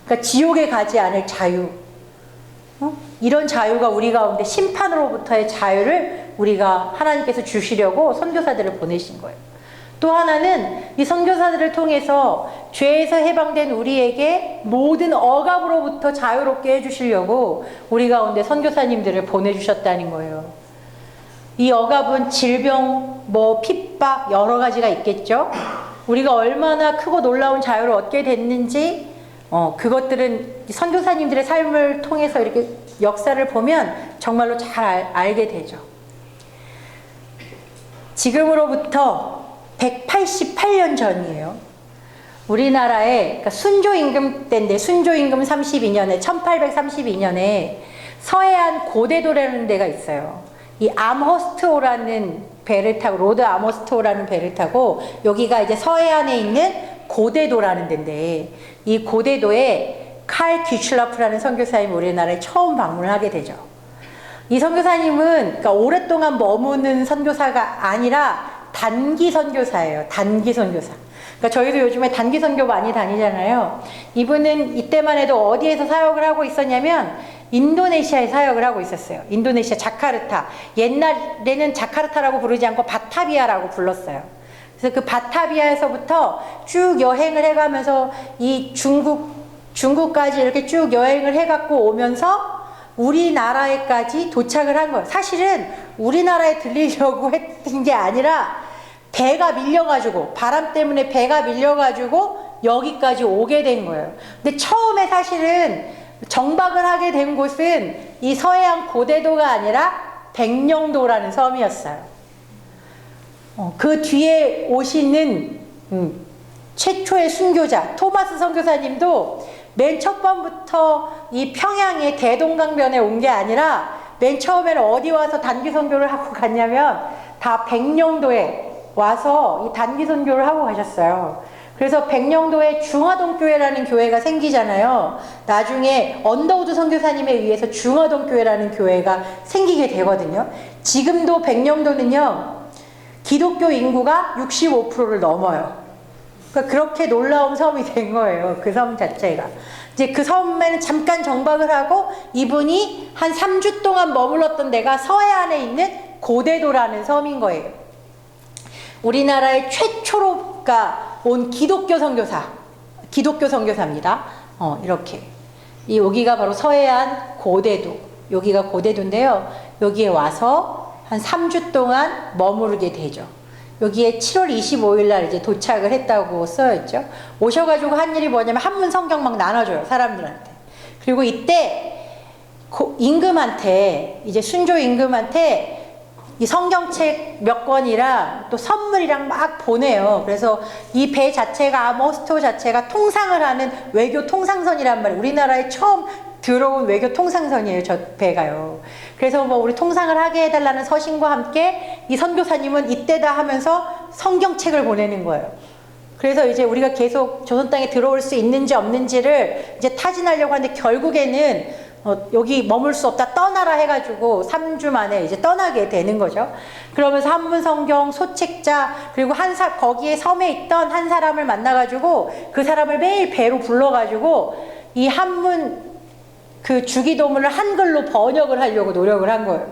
그러니까 지옥에 가지 않을 자유. 이런 자유가 우리 가운데 심판으로부터의 자유를 우리가 하나님께서 주시려고 선교사들을 보내신 거예요. 또 하나는 이 선교사들을 통해서 죄에서 해방된 우리에게 모든 억압으로부터 자유롭게 해주시려고 우리 가운데 선교사님들을 보내주셨다는 거예요. 이 억압은 질병, 핍박 여러 가지가 있겠죠. 우리가 얼마나 크고 놀라운 자유를 얻게 됐는지 그것들은 선교사님들의 삶을 통해서 이렇게 역사를 보면 정말로 잘 알게 되죠. 지금으로부터 188년 전이에요. 우리나라에 그러니까 순조임금 때인데 순조임금 32년에 1832년에 서해안 고대도라는 데가 있어요. 이 암호스트호라는 배를 타고 로드 암호스트호라는 배를 타고 여기가 이제 서해안에 있는 고대도라는 데인데 이 고대도에 칼 귀슐라프라는 선교사님이 우리나라에 처음 방문을 하게 되죠. 이 선교사님은 그러니까 오랫동안 머무는 선교사가 아니라 단기 선교사예요. 단기 선교사. 그러니까 저희도 요즘에 단기 선교 많이 다니잖아요. 이분은 이때만 해도 어디에서 사역을 하고 있었냐면 인도네시아에 사역을 하고 있었어요. 인도네시아 자카르타. 옛날에는 자카르타라고 부르지 않고 바타비아라고 불렀어요. 그래서 그 바타비아에서부터 쭉 여행을 해가면서 이 중국까지 이렇게 쭉 여행을 해갖고 오면서 우리나라에까지 도착을 한 거예요. 사실은 우리나라에 들리려고 했던 게 아니라 배가 밀려가지고 바람 때문에 배가 밀려가지고 여기까지 오게 된 거예요. 근데 처음에 사실은 정박을 하게 된 곳은 이 서해안 고대도가 아니라 백령도라는 섬이었어요. 그 뒤에 오시는 최초의 순교자 토마스 선교사님도 맨 첫 번부터 이 평양의 대동강변에 온 게 아니라 맨 처음에는 어디 와서 단기 선교를 하고 갔냐면 다 백령도에 와서 이 단기 선교를 하고 가셨어요. 그래서 백령도에 중화동교회라는 교회가 생기잖아요. 나중에 언더우드 선교사님에 의해서 중화동교회라는 교회가 생기게 되거든요. 지금도 백령도는요, 기독교 인구가 65%를 넘어요. 그러니까 그렇게 놀라운 섬이 된 거예요. 그 섬 자체가. 이제 그 섬에는 잠깐 정박을 하고 이분이 한 3주 동안 머물렀던 데가 서해안에 있는 고대도라는 섬인 거예요. 우리나라의 최초로가 온 기독교 선교사입니다. 이렇게. 여기가 바로 서해안 고대도. 여기가 고대도인데요. 여기에 와서 한 3주 동안 머무르게 되죠. 여기에 7월 25일 날 이제 도착을 했다고 써있죠. 오셔가지고 한 일이 뭐냐면 한문 성경 막 나눠줘요, 사람들한테. 그리고 이때 임금한테, 이제 순조 임금한테 이 성경책 몇 권이랑 또 선물이랑 막 보내요. 그래서 이 배 자체가, 아모스토 자체가 통상을 하는 외교 통상선이란 말이에요. 우리나라에 처음 들어온 외교 통상선이에요, 저 배가요. 그래서 뭐 우리 통상을 하게 해달라는 서신과 함께 이 선교사님은 이때다 하면서 성경책을 보내는 거예요. 그래서 이제 우리가 계속 조선 땅에 들어올 수 있는지 없는지를 이제 타진하려고 하는데 결국에는 여기 머물 수 없다, 떠나라 해가지고 3주 만에 이제 떠나게 되는 거죠. 그러면서 한문 성경 소책자, 그리고 거기에 섬에 있던 한 사람을 만나가지고 그 사람을 매일 배로 불러가지고 이 한문 그 주기도문을 한글로 번역을 하려고 노력을 한 거예요.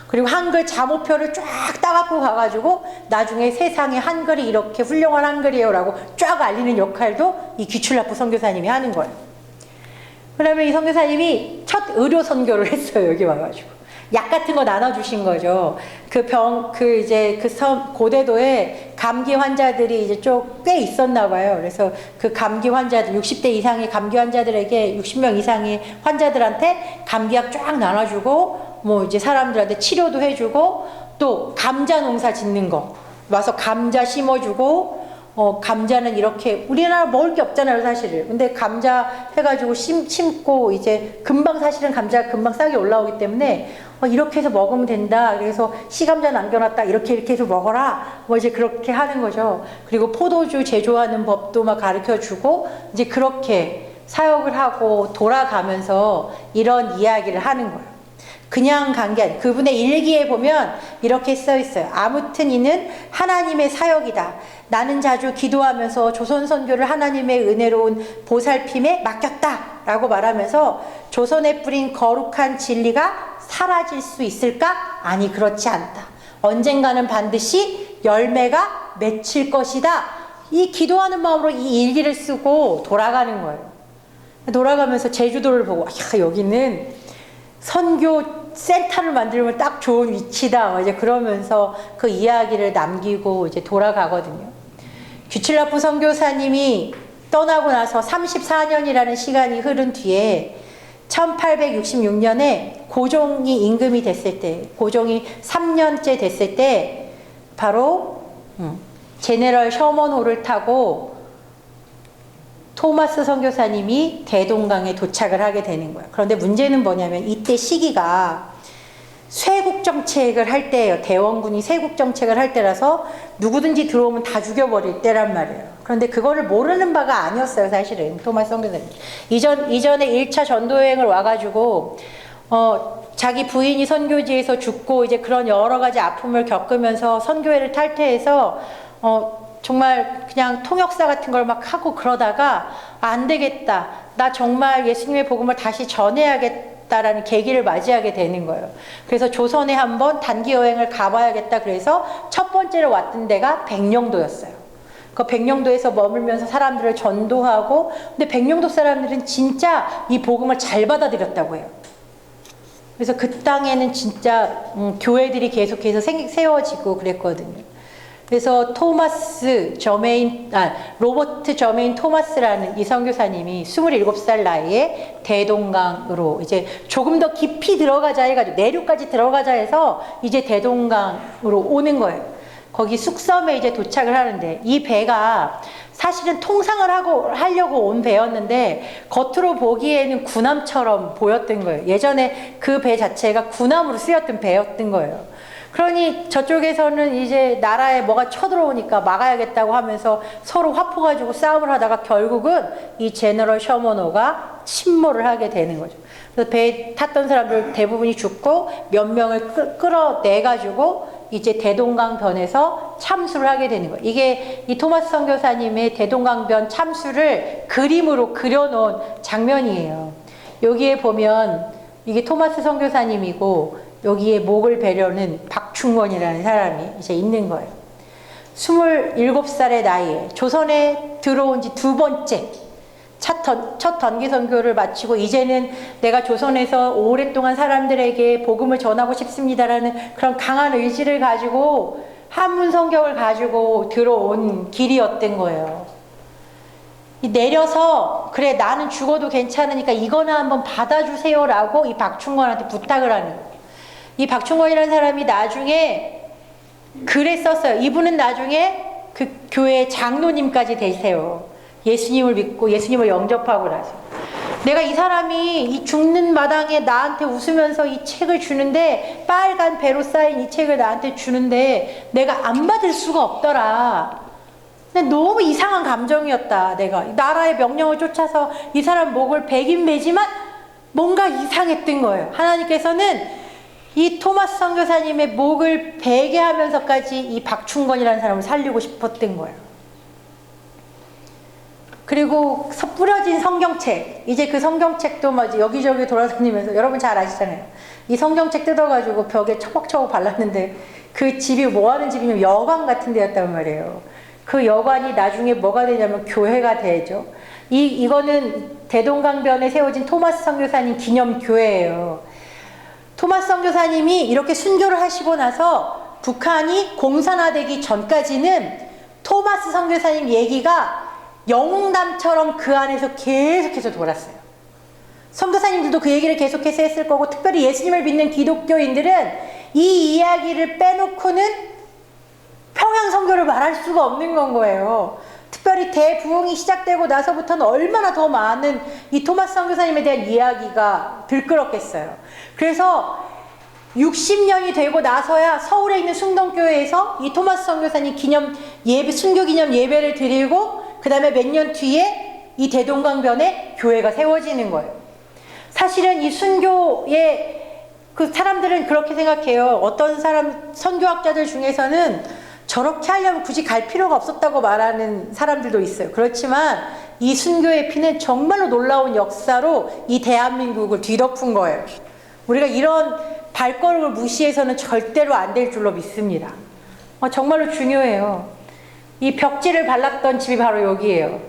그리고 한글 자모표를 쫙 따갖고 가가지고 나중에 세상에 한글이 이렇게 훌륭한 한글이에요 라고 쫙 알리는 역할도 이 귀출라프 선교사님이 하는 거예요. 그러면 이 선교사님이 첫 의료 선교를 했어요. 여기 와가지고 약 같은 거 나눠주신 거죠. 그 섬 고대도에 감기 환자들이 이제 꽤 있었나 봐요. 그래서 그 감기 환자들 60대 이상의 감기 환자들에게 60명 이상의 환자들한테 감기약 쫙 나눠주고 뭐 이제 사람들한테 치료도 해주고 또 감자 농사 짓는 거 와서 감자 심어주고 감자는 이렇게 우리나라 먹을 게 없잖아요, 사실은. 근데 감자 해가지고 심고 이제 금방 사실은 감자가 금방 싹이 올라오기 때문에 이렇게 해서 먹으면 된다. 그래서 시감자 남겨놨다. 이렇게 해서 먹어라. 뭐 이제 그렇게 하는 거죠. 그리고 포도주 제조하는 법도 막 가르쳐 주고 이제 그렇게 사역을 하고 돌아가면서 이런 이야기를 하는 거예요. 그냥 간 게 아니에요. 그분의 일기에 보면 이렇게 써 있어요. 아무튼 이는 하나님의 사역이다. 나는 자주 기도하면서 조선 선교를 하나님의 은혜로운 보살핌에 맡겼다 라고 말하면서 조선에 뿌린 거룩한 진리가 사라질 수 있을까? 아니, 그렇지 않다. 언젠가는 반드시 열매가 맺힐 것이다. 이 기도하는 마음으로 이 일기를 쓰고 돌아가는 거예요. 돌아가면서 제주도를 보고 여기는 선교 센터를 만들면 딱 좋은 위치다. 이제 그러면서 그 이야기를 남기고 이제 돌아가거든요. 귀출라프 선교사님이 떠나고 나서 34년이라는 시간이 흐른 뒤에 1866년에 고종이 임금이 됐을 때, 고종이 3년째 됐을 때 바로 제네럴 셔먼호를 타고 토마스 선교사님이 대동강에 도착을 하게 되는 거예요. 그런데 문제는 뭐냐면 이때 시기가 쇄국 정책을 할 때예요. 대원군이 쇄국 정책을 할 때라서 누구든지 들어오면 다 죽여버릴 때란 말이에요. 그런데 그거를 모르는 바가 아니었어요, 사실은. 토마스 선교사님. 이전에 1차 전도여행을 와가지고 자기 부인이 선교지에서 죽고 이제 그런 여러 가지 아픔을 겪으면서 선교회를 탈퇴해서 정말 그냥 통역사 같은 걸 막 하고 그러다가 안 되겠다. 나 정말 예수님의 복음을 다시 전해야겠다라는 계기를 맞이하게 되는 거예요. 그래서 조선에 한번 단기 여행을 가봐야겠다. 그래서 첫 번째로 왔던 데가 백령도였어요. 그 백령도에서 머물면서 사람들을 전도하고, 근데 백령도 사람들은 진짜 이 복음을 잘 받아들였다고 해요. 그래서 그 땅에는 진짜 교회들이 계속해서 세워지고 그랬거든요. 그래서 로버트 저메인 토마스라는 이 선교사님이 27살 나이에 대동강으로 이제 조금 더 깊이 들어가자 해가지고 내륙까지 들어가자 해서 이제 대동강으로 오는 거예요. 거기 숙섬에 이제 도착을 하는데 이 배가 사실은 통상을 하려고 온 배였는데 겉으로 보기에는 군함처럼 보였던 거예요. 예전에 그 배 자체가 군함으로 쓰였던 배였던 거예요. 그러니 저쪽에서는 이제 나라에 뭐가 쳐들어오니까 막아야겠다고 하면서 서로 화포 가지고 싸움을 하다가 결국은 이 제너럴 셔먼호가 침몰을 하게 되는 거죠. 그래서 배에 탔던 사람들 대부분이 죽고 몇 명을 끌어내가지고 이제 대동강변에서 참수를 하게 되는 거예요. 이게 이 토마스 선교사님의 대동강변 참수를 그림으로 그려놓은 장면이에요. 여기에 보면 이게 토마스 선교사님이고 여기에 목을 베려는 박충원이라는 사람이 이제 있는 거예요. 27살의 나이에 조선에 들어온 지 두 번째 첫 단기 선교를 마치고 이제는 내가 조선에서 오랫동안 사람들에게 복음을 전하고 싶습니다라는 그런 강한 의지를 가지고 한문 성경을 가지고 들어온 길이었던 거예요. 내려서 그래 나는 죽어도 괜찮으니까 이거나 한번 받아주세요라고 이 박충원한테 부탁을 하는 거예요. 이 박충원이라는 사람이 나중에 글에 썼어요. 이분은 나중에 그 교회 장로님까지 되세요. 예수님을 믿고 예수님을 영접하고 나서. 내가 이 사람이 이 죽는 마당에 나한테 웃으면서 이 책을 주는데, 빨간 배로 쌓인 이 책을 나한테 주는데 내가 안 받을 수가 없더라. 근데 너무 이상한 감정이었다. 내가 나라의 명령을 쫓아서 이 사람 목을 베긴 베지만 뭔가 이상했던 거예요. 하나님께서는 이 토마스 선교사님의 목을 베게 하면서까지 이 박충건이라는 사람을 살리고 싶었던 거예요. 그리고 뿌려진 성경책, 이제 그 성경책도 막 여기저기 돌아다니면서, 여러분 잘 아시잖아요. 이 성경책 뜯어가지고 벽에 처벅처벅 발랐는데 그 집이 뭐 하는 집이냐면 여관 같은 데였단 말이에요. 그 여관이 나중에 뭐가 되냐면 교회가 되죠. 이거는 대동강변에 세워진 토마스 선교사님 기념교회예요. 토마스 선교사님이 이렇게 순교를 하시고 나서 북한이 공산화되기 전까지는 토마스 선교사님 얘기가 영웅담처럼 그 안에서 계속해서 돌았어요. 선교사님들도 그 얘기를 계속해서 했을 거고, 특별히 예수님을 믿는 기독교인들은 이 이야기를 빼놓고는 평양 선교를 말할 수가 없는 건 거예요. 특별히 대부흥이 시작되고 나서부터는 얼마나 더 많은 이 토마스 선교사님에 대한 이야기가 들끓었겠어요. 그래서 60년이 되고 나서야 서울에 있는 숭동교회에서 이 토마스 선교사님 순교 기념 예배를 드리고, 그 다음에 몇 년 뒤에 이 대동강변에 교회가 세워지는 거예요. 사실은 이 순교의 그 사람들은 그렇게 생각해요. 어떤 선교학자들 중에서는 저렇게 하려면 굳이 갈 필요가 없었다고 말하는 사람들도 있어요. 그렇지만 이 순교의 피는 정말로 놀라운 역사로 이 대한민국을 뒤덮은 거예요. 우리가 이런 발걸음을 무시해서는 절대로 안 될 줄로 믿습니다. 정말로 중요해요. 이 벽지를 발랐던 집이 바로 여기예요.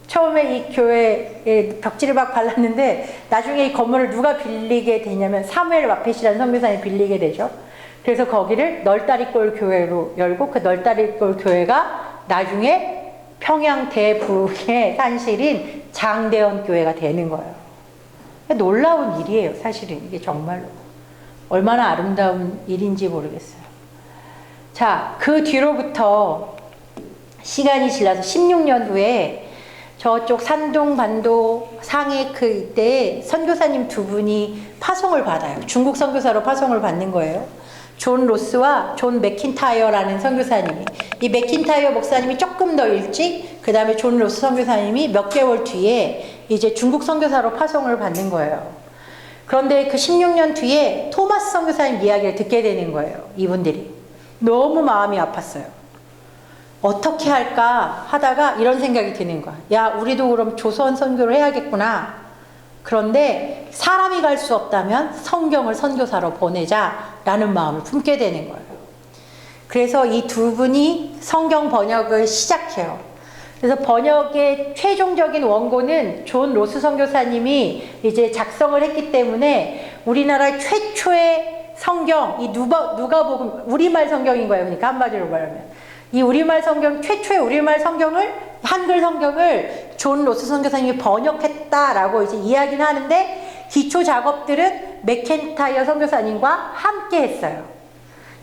처음에 이 교회에 벽지를 막 발랐는데 나중에 이 건물을 누가 빌리게 되냐면 사무엘 마펫이라는 선교사님이 빌리게 되죠. 그래서 거기를 널다리골 교회로 열고, 그 널다리골 교회가 나중에 평양 대부흥의 산실인 장대현 교회가 되는 거예요. 놀라운 일이에요. 사실은 이게 정말로 얼마나 아름다운 일인지 모르겠어요. 자, 그 뒤로부터 시간이 지나서 16년 후에 저쪽 산동, 반도, 상해 이때 선교사님 두 분이 파송을 받아요. 중국 선교사로 파송을 받는 거예요. 존 로스와 존 맥킨타이어라는 선교사님이, 이 맥킨타이어 목사님이 조금 더 일찍, 그 다음에 존 로스 선교사님이 몇 개월 뒤에 이제 중국 선교사로 파송을 받는 거예요. 그런데 그 16년 뒤에 토마스 선교사님 이야기를 듣게 되는 거예요. 이분들이 너무 마음이 아팠어요. 어떻게 할까 하다가 이런 생각이 드는 거야. 야, 우리도 그럼 조선 선교를 해야겠구나. 그런데 사람이 갈 수 없다면 성경을 선교사로 보내자라는 마음을 품게 되는 거예요. 그래서 이 두 분이 성경 번역을 시작해요. 그래서 번역의 최종적인 원고는 존 로스 선교사님이 이제 작성을 했기 때문에 우리나라 최초의 성경, 이 누가복음, 우리말 성경인 거예요. 그러니까 한마디로 말하면. 이 우리말 성경, 최초의 우리말 성경을, 한글 성경을 존 로스 선교사님이 번역했다라고 이제 이야기는 하는데, 기초 작업들은 맥켄타이어 선교사님과 함께 했어요.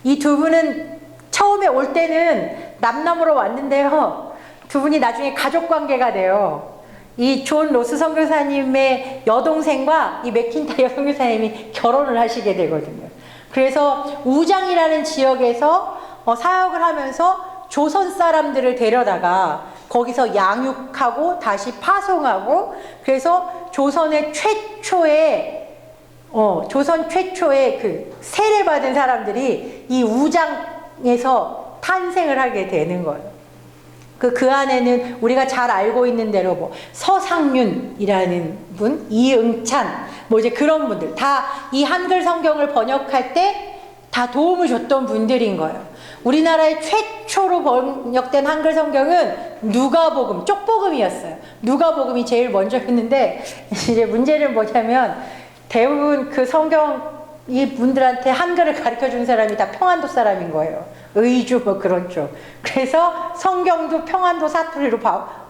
이 두 분은 처음에 올 때는 남남으로 왔는데요. 두 분이 나중에 가족 관계가 돼요. 이 존 로스 선교사님의 여동생과 이 맥킨타이어 선교사님이 결혼을 하시게 되거든요. 그래서 우장이라는 지역에서 사역을 하면서 조선 사람들을 데려다가 거기서 양육하고 다시 파송하고, 그래서 조선 최초의 그 세례받은 사람들이 이 우장에서 탄생을 하게 되는 거예요. 그 안에는 우리가 잘 알고 있는 대로 뭐 서상윤이라는 분, 이응찬, 뭐 이제 그런 분들 다 이 한글 성경을 번역할 때 다 도움을 줬던 분들인 거예요. 우리나라의 최초로 번역된 한글 성경은 누가복음, 쪽복음이었어요. 누가복음이 제일 먼저 했는데, 이제 문제는 뭐냐면 대부분 그 성경 이 분들한테 한글을 가르쳐 준 사람이 다 평안도 사람인 거예요. 의주 뭐 그런 쪽. 그래서 성경도 평안도 사투리로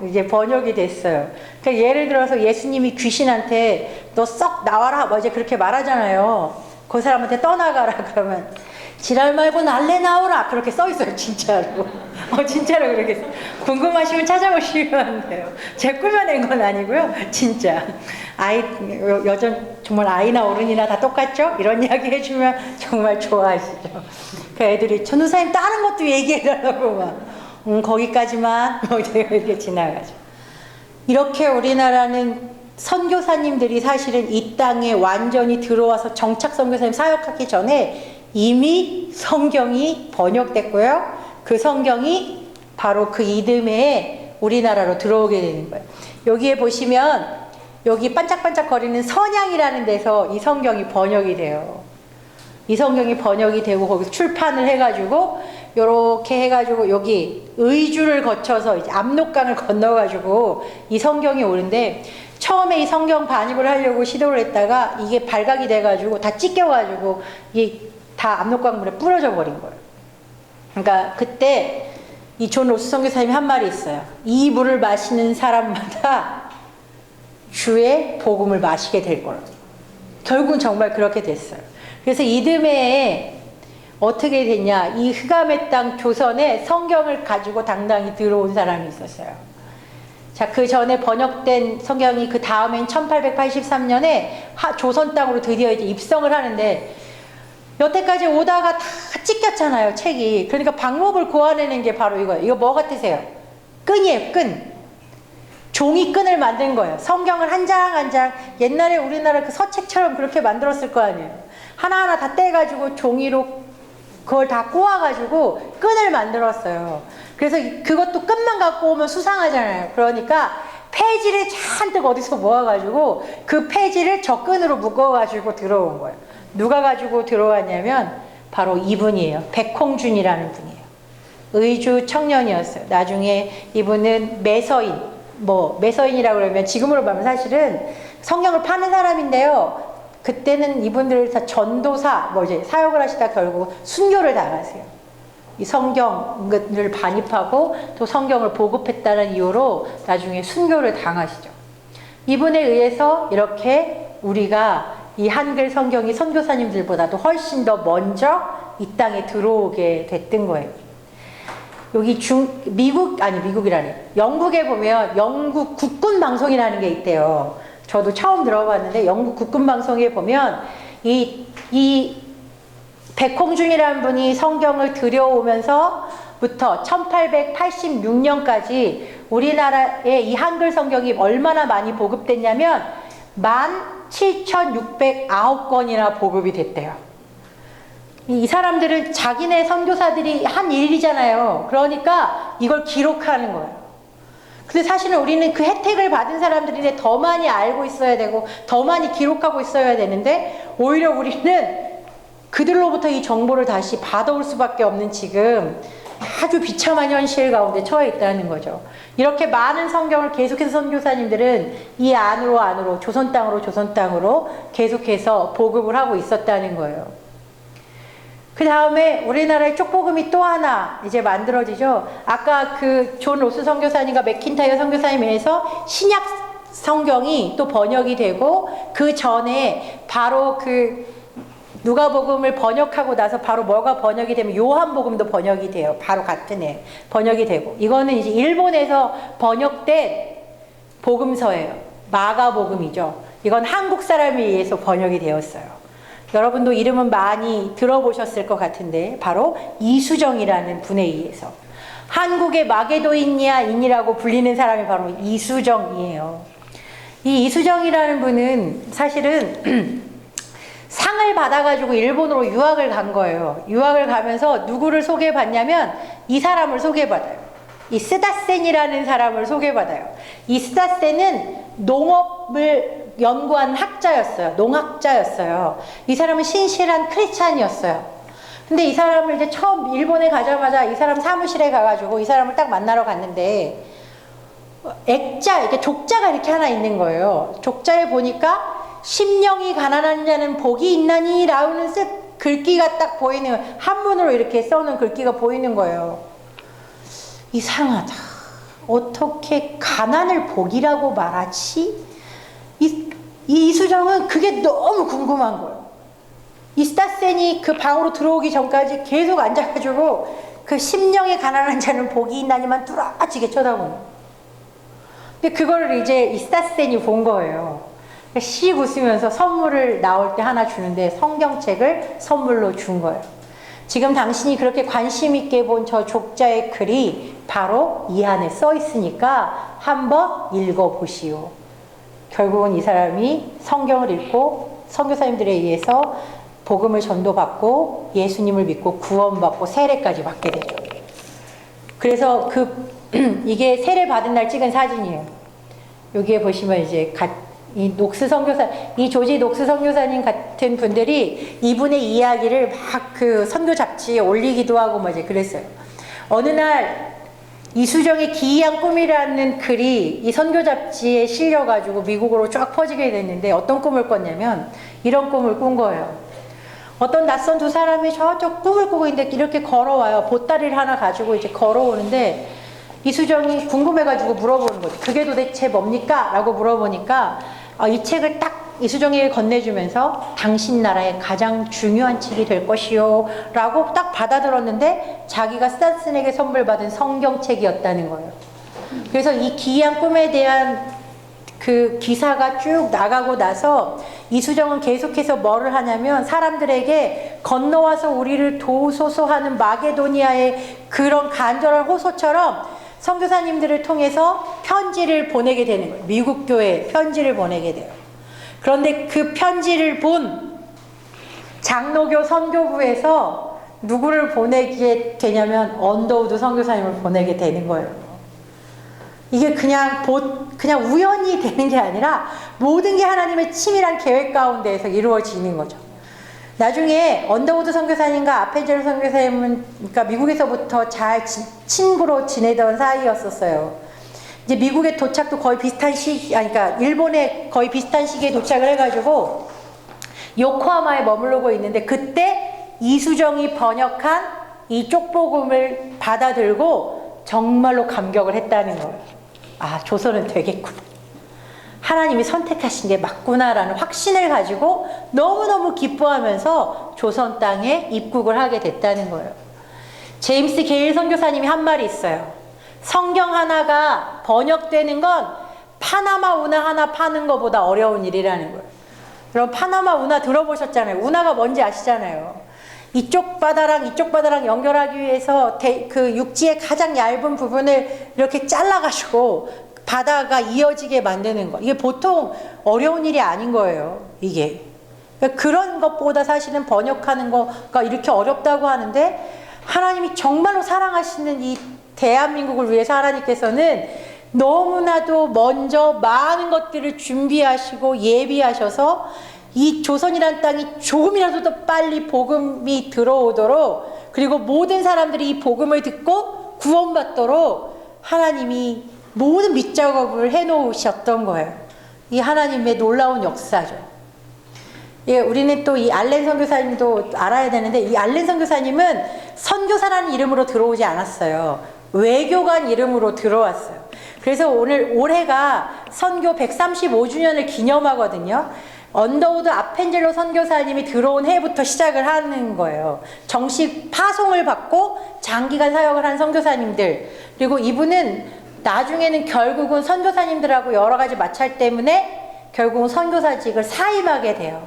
이제 번역이 됐어요. 그러니까 예를 들어서 예수님이 귀신한테 너 썩 나와라 뭐 이제 그렇게 말하잖아요. 그 사람한테 떠나가라 그러면 지랄 말고 날래 나오라 그렇게 써 있어요. 진짜로. 진짜로 그렇게 써. 궁금하시면 찾아보시면 돼요. 제 꾸며낸 건 아니고요. 진짜. 여전 정말 아이나 어른이나 다 똑같죠? 이런 이야기 해주면 정말 좋아하시죠. 그 애들이 전도사님 다른 것도 얘기해달라고 막 거기까지만 뭐 이렇게 지나가죠. 이렇게 우리나라는 선교사님들이 사실은 이 땅에 완전히 들어와서 정착 선교사님 사역하기 전에 이미 성경이 번역됐고요. 그 성경이 바로 그 이듬해에 우리나라로 들어오게 되는 거예요. 여기에 보시면 여기 반짝반짝 거리는 선양이라는 데서 이 성경이 번역이 돼요. 이 성경이 번역이 되고 거기서 출판을 해가지고 요렇게 해가지고 여기 의주를 거쳐서 이제 압록강을 건너가지고 이 성경이 오는데, 처음에 이 성경 반입을 하려고 시도를 했다가 이게 발각이 돼가지고 다 찢겨가지고 이게 다 압록강 물에 뿌려져 버린 거예요. 그러니까 그때 이 존 로스 선교사님이 한 말이 있어요. 이 물을 마시는 사람마다 주의 복음을 마시게 될 거라고. 결국은 정말 그렇게 됐어요. 그래서 이듬해에 어떻게 됐냐, 이 흑암의 땅 조선에 성경을 가지고 당당히 들어온 사람이 있었어요. 자, 그 전에 번역된 성경이 그 다음엔 1883년에 조선 땅으로 드디어 이제 입성을 하는데, 여태까지 오다가 다 찢겼잖아요, 책이. 그러니까 방법을 고안해낸 게 바로 이거예요. 이거 뭐 같으세요? 끈이에요, 끈. 종이 끈을 만든 거예요. 성경을 한 장 한 장, 옛날에 우리나라 그 서책처럼 그렇게 만들었을 거 아니에요. 하나하나 다 떼가지고 종이로 그걸 다 꼬아가지고 끈을 만들었어요. 그래서 그것도 끈만 갖고 오면 수상하잖아요. 그러니까 폐지를 잔뜩 어디서 모아가지고 그 폐지를 저 끈으로 묶어가지고 들어온 거예요. 누가 가지고 들어왔냐면 바로 이분이에요. 백홍준이라는 분이에요. 의주 청년이었어요. 나중에 이분은 매서인이라고 그러면 지금으로 보면 사실은 성경을 파는 사람인데요. 그때는 이분들 다 전도사, 이제 사역을 하시다 결국 순교를 당하세요. 이 성경을 반입하고 또 성경을 보급했다는 이유로 나중에 순교를 당하시죠. 이분에 의해서 이렇게 우리가 이 한글 성경이 선교사님들보다도 훨씬 더 먼저 이 땅에 들어오게 됐던 거예요. 여기 영국에 보면 영국 국군 방송이라는 게 있대요. 저도 처음 들어봤는데 영국 국군 방송에 보면 이 백홍준이라는 분이 성경을 들여오면서부터 1886년까지 우리나라에 이 한글 성경이 얼마나 많이 보급됐냐면 17,609건이나 보급이 됐대요. 이 사람들은 자기네 선교사들이 한 일이잖아요. 그러니까 이걸 기록하는 거예요. 근데 사실은 우리는 그 혜택을 받은 사람들인데 더 많이 알고 있어야 되고 더 많이 기록하고 있어야 되는데, 오히려 우리는 그들로부터 이 정보를 다시 받아올 수밖에 없는 지금 아주 비참한 현실 가운데 처해 있다는 거죠. 이렇게 많은 성경을 계속해서 선교사님들은 이 안으로 조선 땅으로 계속해서 보급을 하고 있었다는 거예요. 그 다음에 우리나라의 쪽복음이 또 하나 이제 만들어지죠. 아까 그 존 로스 선교사님과 맥킨타이어 선교사님에 의해서 신약 성경이 또 번역이 되고, 그 전에 바로 그 누가복음을 번역하고 나서 바로 뭐가 번역이 되면 요한복음도 번역이 돼요. 바로 같은 해 번역이 되고, 이거는 이제 일본에서 번역된 복음서예요. 마가복음이죠. 이건 한국 사람에 의해서 번역이 되었어요. 여러분도 이름은 많이 들어보셨을 것 같은데 바로 이수정이라는 분에 의해서 한국의 마게도인이라고 불리는 사람이 바로 이수정이에요. 이 이수정이라는 분은 사실은 상을 받아가지고 일본으로 유학을 간 거예요. 유학을 가면서 누구를 소개받냐면 이 사람을 소개받아요. 이 스다센이라는 사람을 소개받아요. 이 스다센은 농업을 연구한 학자였어요. 농학자였어요. 이 사람은 신실한 크리스찬이었어요. 근데 이 사람을 이제 처음 일본에 가자마자 이 사람 사무실에 가가지고 이 사람을 딱 만나러 갔는데 액자, 이렇게 족자가 이렇게 하나 있는 거예요. 족자에 보니까 심령이 가난한 자는 복이 있나니 라는 글귀가 딱 보이는, 한문으로 이렇게 써놓은 글귀가 보이는 거예요. 이상하다. 어떻게 가난을 복이라고 말하지? 이수정은 그게 너무 궁금한 거예요. 이 스타센이 그 방으로 들어오기 전까지 계속 앉아가지고 그 심령이 가난한 자는 복이 있나니만 뚜렷하게 쳐다보는 거예요. 근데 그거를 이제 이 스타센이 본 거예요. 씩 웃으면서 선물을 나올 때 하나 주는데 성경책을 선물로 준 거예요. 지금 당신이 그렇게 관심 있게 본 저 족자의 글이 바로 이 안에 써 있으니까 한번 읽어보시오. 결국은 이 사람이 성경을 읽고 선교사님들에 의해서 복음을 전도받고 예수님을 믿고 구원받고 세례까지 받게 되죠. 그래서 이게 세례 받은 날 찍은 사진이에요. 여기에 보시면 이제 이 녹스 선교사, 이 조지 녹스 선교사님 같은 분들이 이분의 이야기를 막 그 선교 잡지에 올리기도 하고 뭐 이제 그랬어요. 어느 날 이수정의 기이한 꿈이라는 글이 이 선교 잡지에 실려가지고 미국으로 쫙 퍼지게 됐는데 어떤 꿈을 꿨냐면 이런 꿈을 꾼 거예요. 어떤 낯선 두 사람이 저쪽 꿈을 꾸고 있는데 이렇게 걸어와요. 보따리를 하나 가지고 이제 걸어오는데 이수정이 궁금해가지고 물어보는 거죠. 그게 도대체 뭡니까? 라고 물어보니까 이 책을 딱 이수정에게 건네주면서 당신 나라의 가장 중요한 책이 될 것이요 라고 딱 받아들었는데 자기가 스탄슨에게 선물 받은 성경책이었다는 거예요. 그래서 이 기이한 꿈에 대한 그 기사가 쭉 나가고 나서 이수정은 계속해서 뭐를 하냐면 사람들에게 건너와서 우리를 도우소서 하는 마게도니아의 그런 간절한 호소처럼 선교사님들을 통해서 편지를 보내게 되는 거예요. 미국 교회에 편지를 보내게 돼요. 그런데 그 편지를 본 장로교 선교부에서 누구를 보내게 되냐면 언더우드 선교사님을 보내게 되는 거예요. 이게 그냥 우연히 되는 게 아니라 모든 게 하나님의 치밀한 계획 가운데에서 이루어지는 거죠. 나중에 언더우드 선교사님과 아펜젤로 선교사님은 그러니까 미국에서부터 잘 친구로 지내던 사이였었어요. 이제 미국에 도착도 거의 비슷한 그러니까 일본에 거의 비슷한 시기에 도착을 해가지고 요코하마에 머무르고 있는데 그때 이수정이 번역한 이 쪽복음을 받아들고 정말로 감격을 했다는 거예요. 아, 조선은 되겠구나. 하나님이 선택하신 게 맞구나라는 확신을 가지고 너무너무 기뻐하면서 조선 땅에 입국을 하게 됐다는 거예요. 제임스 게일 선교사님이 한 말이 있어요. 성경 하나가 번역되는 건 파나마 운하 하나 파는 것보다 어려운 일이라는 거예요. 그럼 파나마 운하 들어보셨잖아요. 운하가 뭔지 아시잖아요. 이쪽 바다랑 연결하기 위해서 그 육지의 가장 얇은 부분을 이렇게 잘라가지고 바다가 이어지게 만드는 거. 이게 보통 어려운 일이 아닌 거예요. 이게. 그러니까 그런 것보다 사실은 번역하는 거가 이렇게 어렵다고 하는데 하나님이 정말로 사랑하시는 이 대한민국을 위해서 하나님께서는 너무나도 먼저 많은 것들을 준비하시고 예비하셔서 이 조선이라는 땅이 조금이라도 더 빨리 복음이 들어오도록 그리고 모든 사람들이 이 복음을 듣고 구원받도록 하나님이 모든 밑작업을 해놓으셨던 거예요. 이 하나님의 놀라운 역사죠. 예, 우리는 또 이 알렌 선교사님도 알아야 되는데 이 알렌 선교사님은 선교사라는 이름으로 들어오지 않았어요. 외교관 이름으로 들어왔어요. 그래서 올해가 선교 135주년을 기념하거든요. 언더우드 아펜젤로 선교사님이 들어온 해부터 시작을 하는 거예요. 정식 파송을 받고 장기간 사역을 한 선교사님들. 그리고 이분은 나중에는 결국은 선교사님들하고 여러 가지 마찰 때문에 결국은 선교사직을 사임하게 돼요.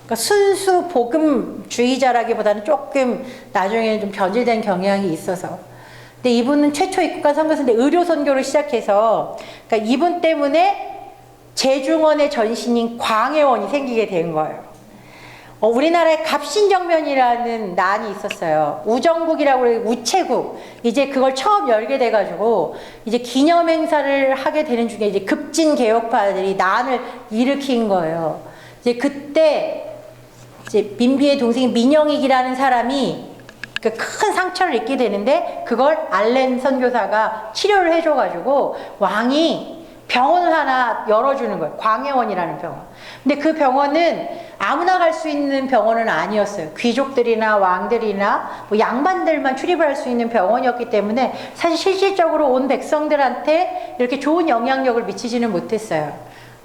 그러니까 순수 복음주의자라기보다는 조금 나중에는 좀 변질된 경향이 있어서. 근데 이분은 최초 입국한 선교사인데 의료 선교를 시작해서, 그러니까 이분 때문에 재중원의 전신인 광해원이 생기게 된 거예요. 우리나라에 갑신정변이라는 난이 있었어요. 우정국이라고 해서 우체국. 이제 그걸 처음 열게 돼가지고, 이제 기념행사를 하게 되는 중에 이제 급진 개혁파들이 난을 일으킨 거예요. 이제 그때, 이제 민비의 동생 민영익이라는 사람이 그 큰 상처를 입게 되는데, 그걸 알렌 선교사가 치료를 해줘가지고, 왕이 병원을 하나 열어주는 거예요. 광해원이라는 병원. 근데 그 병원은 아무나 갈 수 있는 병원은 아니었어요. 귀족들이나 왕들이나 뭐 양반들만 출입을 할 수 있는 병원이었기 때문에 사실 실질적으로 온 백성들한테 이렇게 좋은 영향력을 미치지는 못했어요.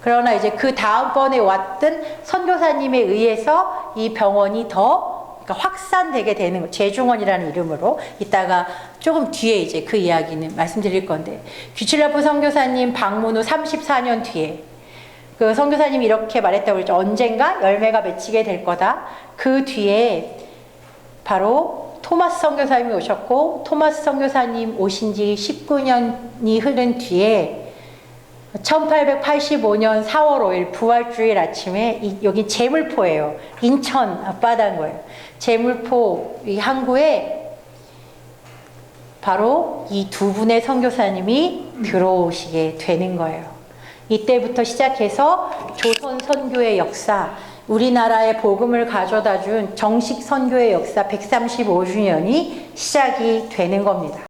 그러나 이제 그 다음번에 왔던 선교사님에 의해서 이 병원이 더 확산되게 되는 거, 재중원이라는 이름으로. 이따가 조금 뒤에 이제 그 이야기는 말씀드릴 건데, 귀칠라프 선교사님 방문 후 34년 뒤에 그 선교사님이 이렇게 말했다고 그랬죠. 언젠가 열매가 맺히게 될 거다. 그 뒤에 바로 토마스 선교사님이 오셨고, 토마스 선교사님 오신 지 19년이 흐른 뒤에 1885년 4월 5일 부활주일 아침에 여기 제물포예요. 인천 앞바다인 제물포 이 항구에 바로 이 두 분의 선교사님이 들어오시게 되는 거예요. 이때부터 시작해서 조선 선교의 역사, 우리나라에 복음을 가져다 준 정식 선교의 역사 135주년이 시작이 되는 겁니다.